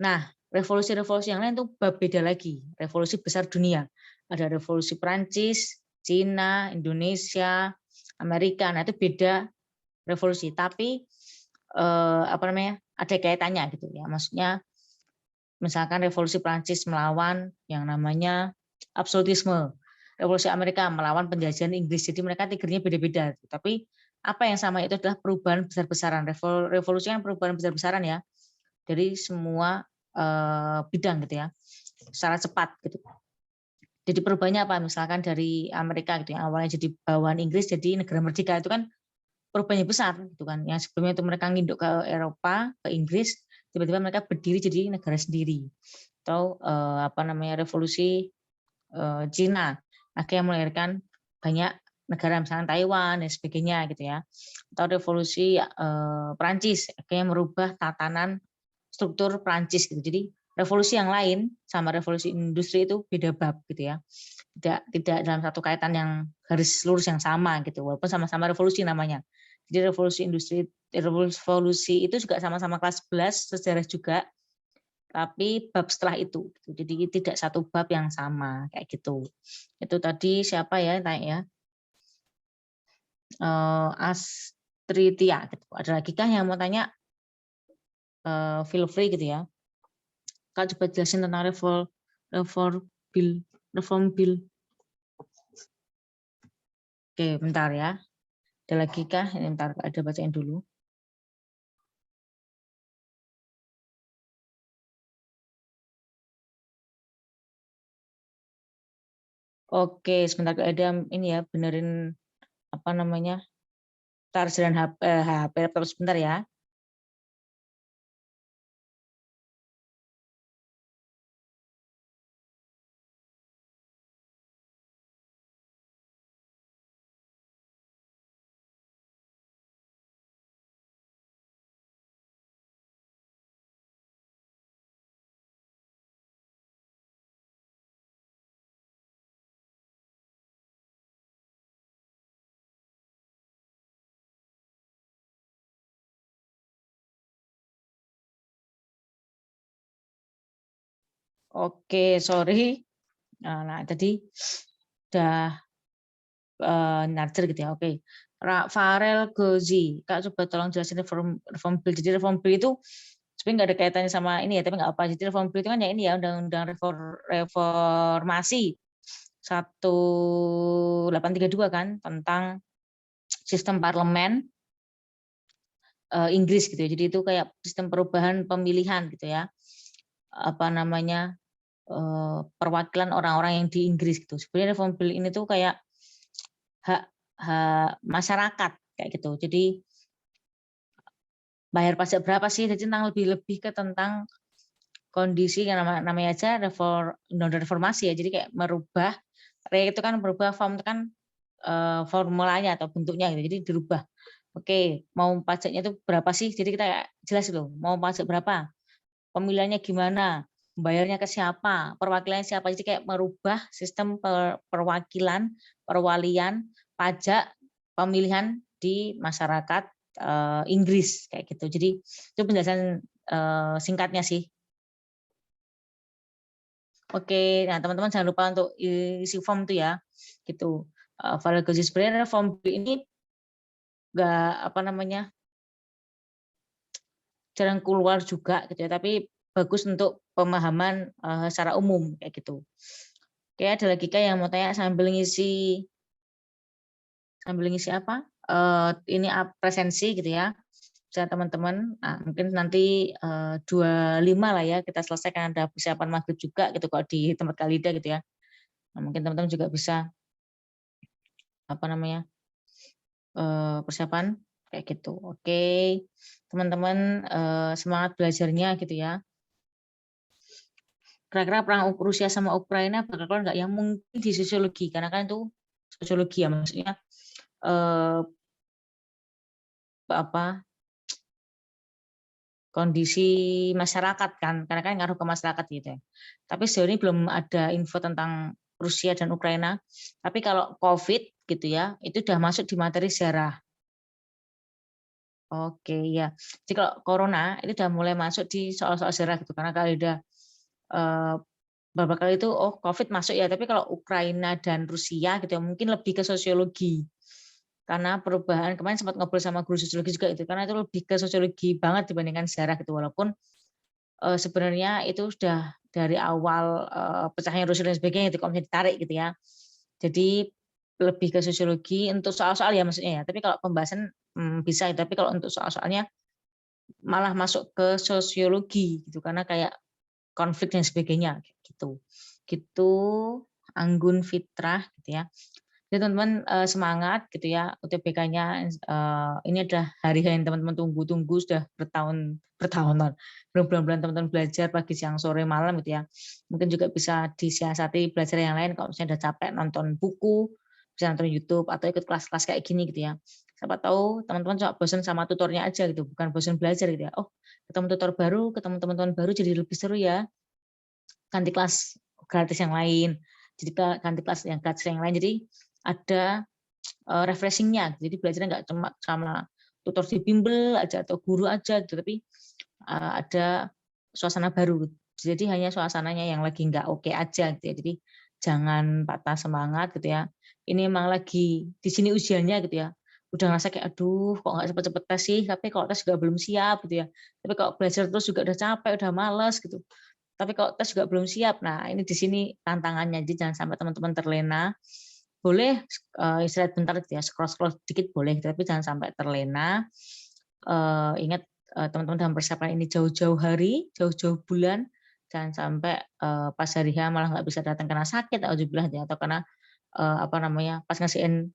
[SPEAKER 1] Nah, revolusi-revolusi yang lain itu beda lagi. Revolusi besar dunia. Ada revolusi Prancis, Cina, Indonesia, Amerika. Nah, itu beda revolusi. Tapi ada kaitannya gitu ya. Maksudnya misalkan revolusi Prancis melawan yang namanya absolutisme, revolusi Amerika melawan penjajahan Inggris. Jadi mereka triggernya beda-beda. Tapi apa yang sama itu adalah perubahan besar-besaran. Revolusi kan perubahan besar-besaran ya, dari semua bidang gitu ya, secara cepat gitu. Jadi perubahannya apa? Misalkan dari Amerika gitu ya, awalnya jadi bawahan Inggris jadi negara merdeka, itu kan perubahannya besar gitu kan. Yang sebelumnya itu mereka nginduk ke Eropa, ke Inggris, tiba-tiba mereka berdiri jadi negara sendiri. Atau apa namanya, revolusi Cina akhirnya melahirkan banyak negara, misalnya Taiwan dan sebagainya gitu ya. Atau revolusi Prancis akhirnya merubah tatanan struktur Prancis gitu. Jadi revolusi yang lain sama revolusi industri itu beda bab gitu ya. Tidak dalam satu kaitan yang garis lurus yang sama gitu, walaupun sama-sama revolusi namanya. Jadi revolusi itu juga sama-sama kelas 11 sejarah juga, tapi bab setelah itu. Jadi tidak satu bab yang sama kayak gitu. Itu tadi siapa ya tanya ya? Astritia. Gitu. Ada lagi kah yang mau tanya? Feel free gitu ya. Kak coba jelasin tentang reform bill. Oke, bentar ya. Ada lagi kah? Ini bentar, ada bacain dulu. Oke, sebentar ada ini ya, benerin apa namanya? Tarsiran HP terus sebentar ya. Oke, sorry. Nah, tadi udah narger gitu ya. Oke. Farel Gozi, Kak coba tolong jelasin reform bill. Jadi reform bill itu sebenarnya nggak ada kaitannya sama ini ya, tapi nggak apa. Jadi reform bill itu kan ya ini ya, undang-undang reformasi 1832 kan, tentang sistem parlemen Inggris gitu ya. Jadi itu kayak sistem perubahan pemilihan gitu ya. Apa namanya? Perwakilan orang-orang yang di Inggris gitu. Sebenarnya reform bill ini tuh kayak hak masyarakat kayak gitu. Jadi bayar pajak berapa sih? Jadi tentang lebih ke tentang kondisi yang namanya aja reformasi ya. Jadi kayak merubah itu kan berubah form itu kan formulanya atau bentuknya gitu. Jadi dirubah. Oke, mau pajaknya itu berapa sih? Jadi kita jelas loh, mau pajak berapa? Pemilihannya gimana? Bayarnya ke siapa? Perwakilannya siapa? Jadi kayak merubah sistem perwakilan, perwalian, pajak, pemilihan di masyarakat Inggris kayak gitu. Jadi itu penjelasan singkatnya sih. Oke, nah teman-teman jangan lupa untuk isi form itu ya, gitu. Value sebenarnya form ini nggak apa namanya jarang keluar juga gitu ya, tapi bagus untuk pemahaman secara umum kayak gitu. Oke, ada lagi kah yang mau tanya sambil ngisi apa? Ini presensi gitu ya. Bisa teman-teman, nah, mungkin nanti 25 lah ya kita selesaikan, ada persiapan maghrib juga gitu kalau di tempat Kalida gitu ya. Nah, mungkin teman-teman juga bisa apa namanya persiapan kayak gitu. Oke, teman-teman semangat belajarnya gitu ya. Kira-kira perang Rusia sama Ukraina bakal keluar nggak? Yang mungkin di sosiologi, karena kan itu sosiologi ya, maksudnya apa kondisi masyarakat kan, karena kan ngaruh ke masyarakat gitu ya. Tapi sejauh ini belum ada info tentang Rusia dan Ukraina. Tapi kalau COVID gitu ya, itu udah masuk di materi sejarah. Oke ya. Jadi kalau corona itu udah mulai masuk di soal-soal sejarah gitu, karena kalau udah beberapa kali itu COVID masuk ya. Tapi kalau Ukraina dan Rusia gitu ya, mungkin lebih ke sosiologi. Karena perubahan kemarin sempat ngobrol sama guru sosiologi juga itu, karena itu lebih ke sosiologi banget dibandingkan sejarah gitu, walaupun sebenarnya itu sudah dari awal pecahnya Rusia dan sebagainya itu kalau misalnya ditarik gitu ya. Jadi lebih ke sosiologi untuk soal-soal ya maksudnya ya. Tapi kalau pembahasan bisa, tapi kalau untuk soal-soalnya malah masuk ke sosiologi gitu karena kayak konflik dan sebagainya gitu. Gitu Anggun Fitrah gitu ya. Jadi teman-teman semangat gitu ya UTBK-nya ini adalah hari yang teman-teman tunggu-tunggu sudah bertahun-tahun berbulan-bulan teman-teman belajar pagi siang sore malam gitu ya. Mungkin juga bisa disiasati belajar yang lain kalau misalnya udah capek nonton buku, bisa nonton YouTube atau ikut kelas-kelas kayak gini gitu ya. Siapa tahu teman-teman cuma bosan sama tutornya aja gitu, bukan bosan belajar gitu ya. Oh, ketemu tutor baru, ketemu teman-teman baru jadi lebih seru ya. Ganti kelas gratis yang lain. Jadi ganti kelas yang gratis yang lain. Jadi ada refreshing-nya. Jadi belajarnya nggak cuma sama tutor di bimbel aja atau guru aja gitu, tapi ada suasana baru. Jadi hanya suasananya yang lagi nggak oke aja gitu ya. Jadi jangan patah semangat gitu ya. Ini emang lagi di sini ujiannya gitu ya. Udah ngerasa kayak aduh kok nggak cepet-cepet tes sih, tapi kalau tes juga belum siap gitu ya. Tapi kalau belajar terus juga udah capek, udah males gitu. Tapi kalau tes juga belum siap. Nah, ini di sini tantangannya. Jadi jangan sampai teman-teman terlena. Boleh istirahat bentar gitu ya, scroll-scroll dikit boleh, tapi jangan sampai terlena. Ingat teman-teman dalam persiapan ini jauh-jauh hari, jauh-jauh bulan, jangan sampai pas hari H malah nggak bisa datang karena sakit atau karena apa namanya pas ngasihin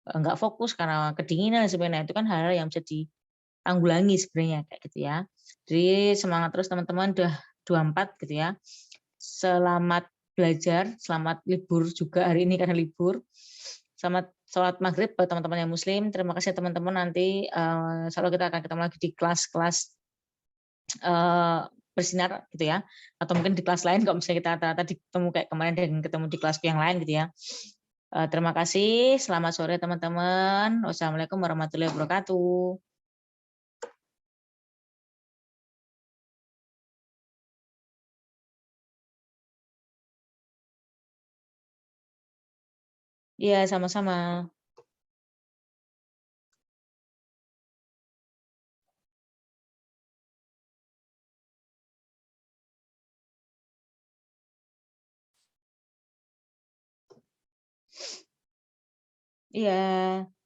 [SPEAKER 1] nggak fokus karena kedinginan dan sebagainya. Itu kan hal-hal yang bisa ditanggulangi sebenarnya kayak gitu ya. Jadi semangat terus teman-teman, udah 24 gitu ya. Selamat belajar, selamat libur juga hari ini karena libur. Selamat sholat maghrib buat teman-teman yang muslim. Terima kasih teman-teman, nanti selalu kita akan ketemu lagi di kelas-kelas bersinar gitu ya. Atau mungkin di kelas lain kalau misalnya kita rata-rata ketemu kayak kemarin dan ketemu di kelas yang lain gitu ya. Terima kasih, selamat sore teman-teman. Wassalamualaikum warahmatullahi wabarakatuh. Iya, sama-sama. Iya.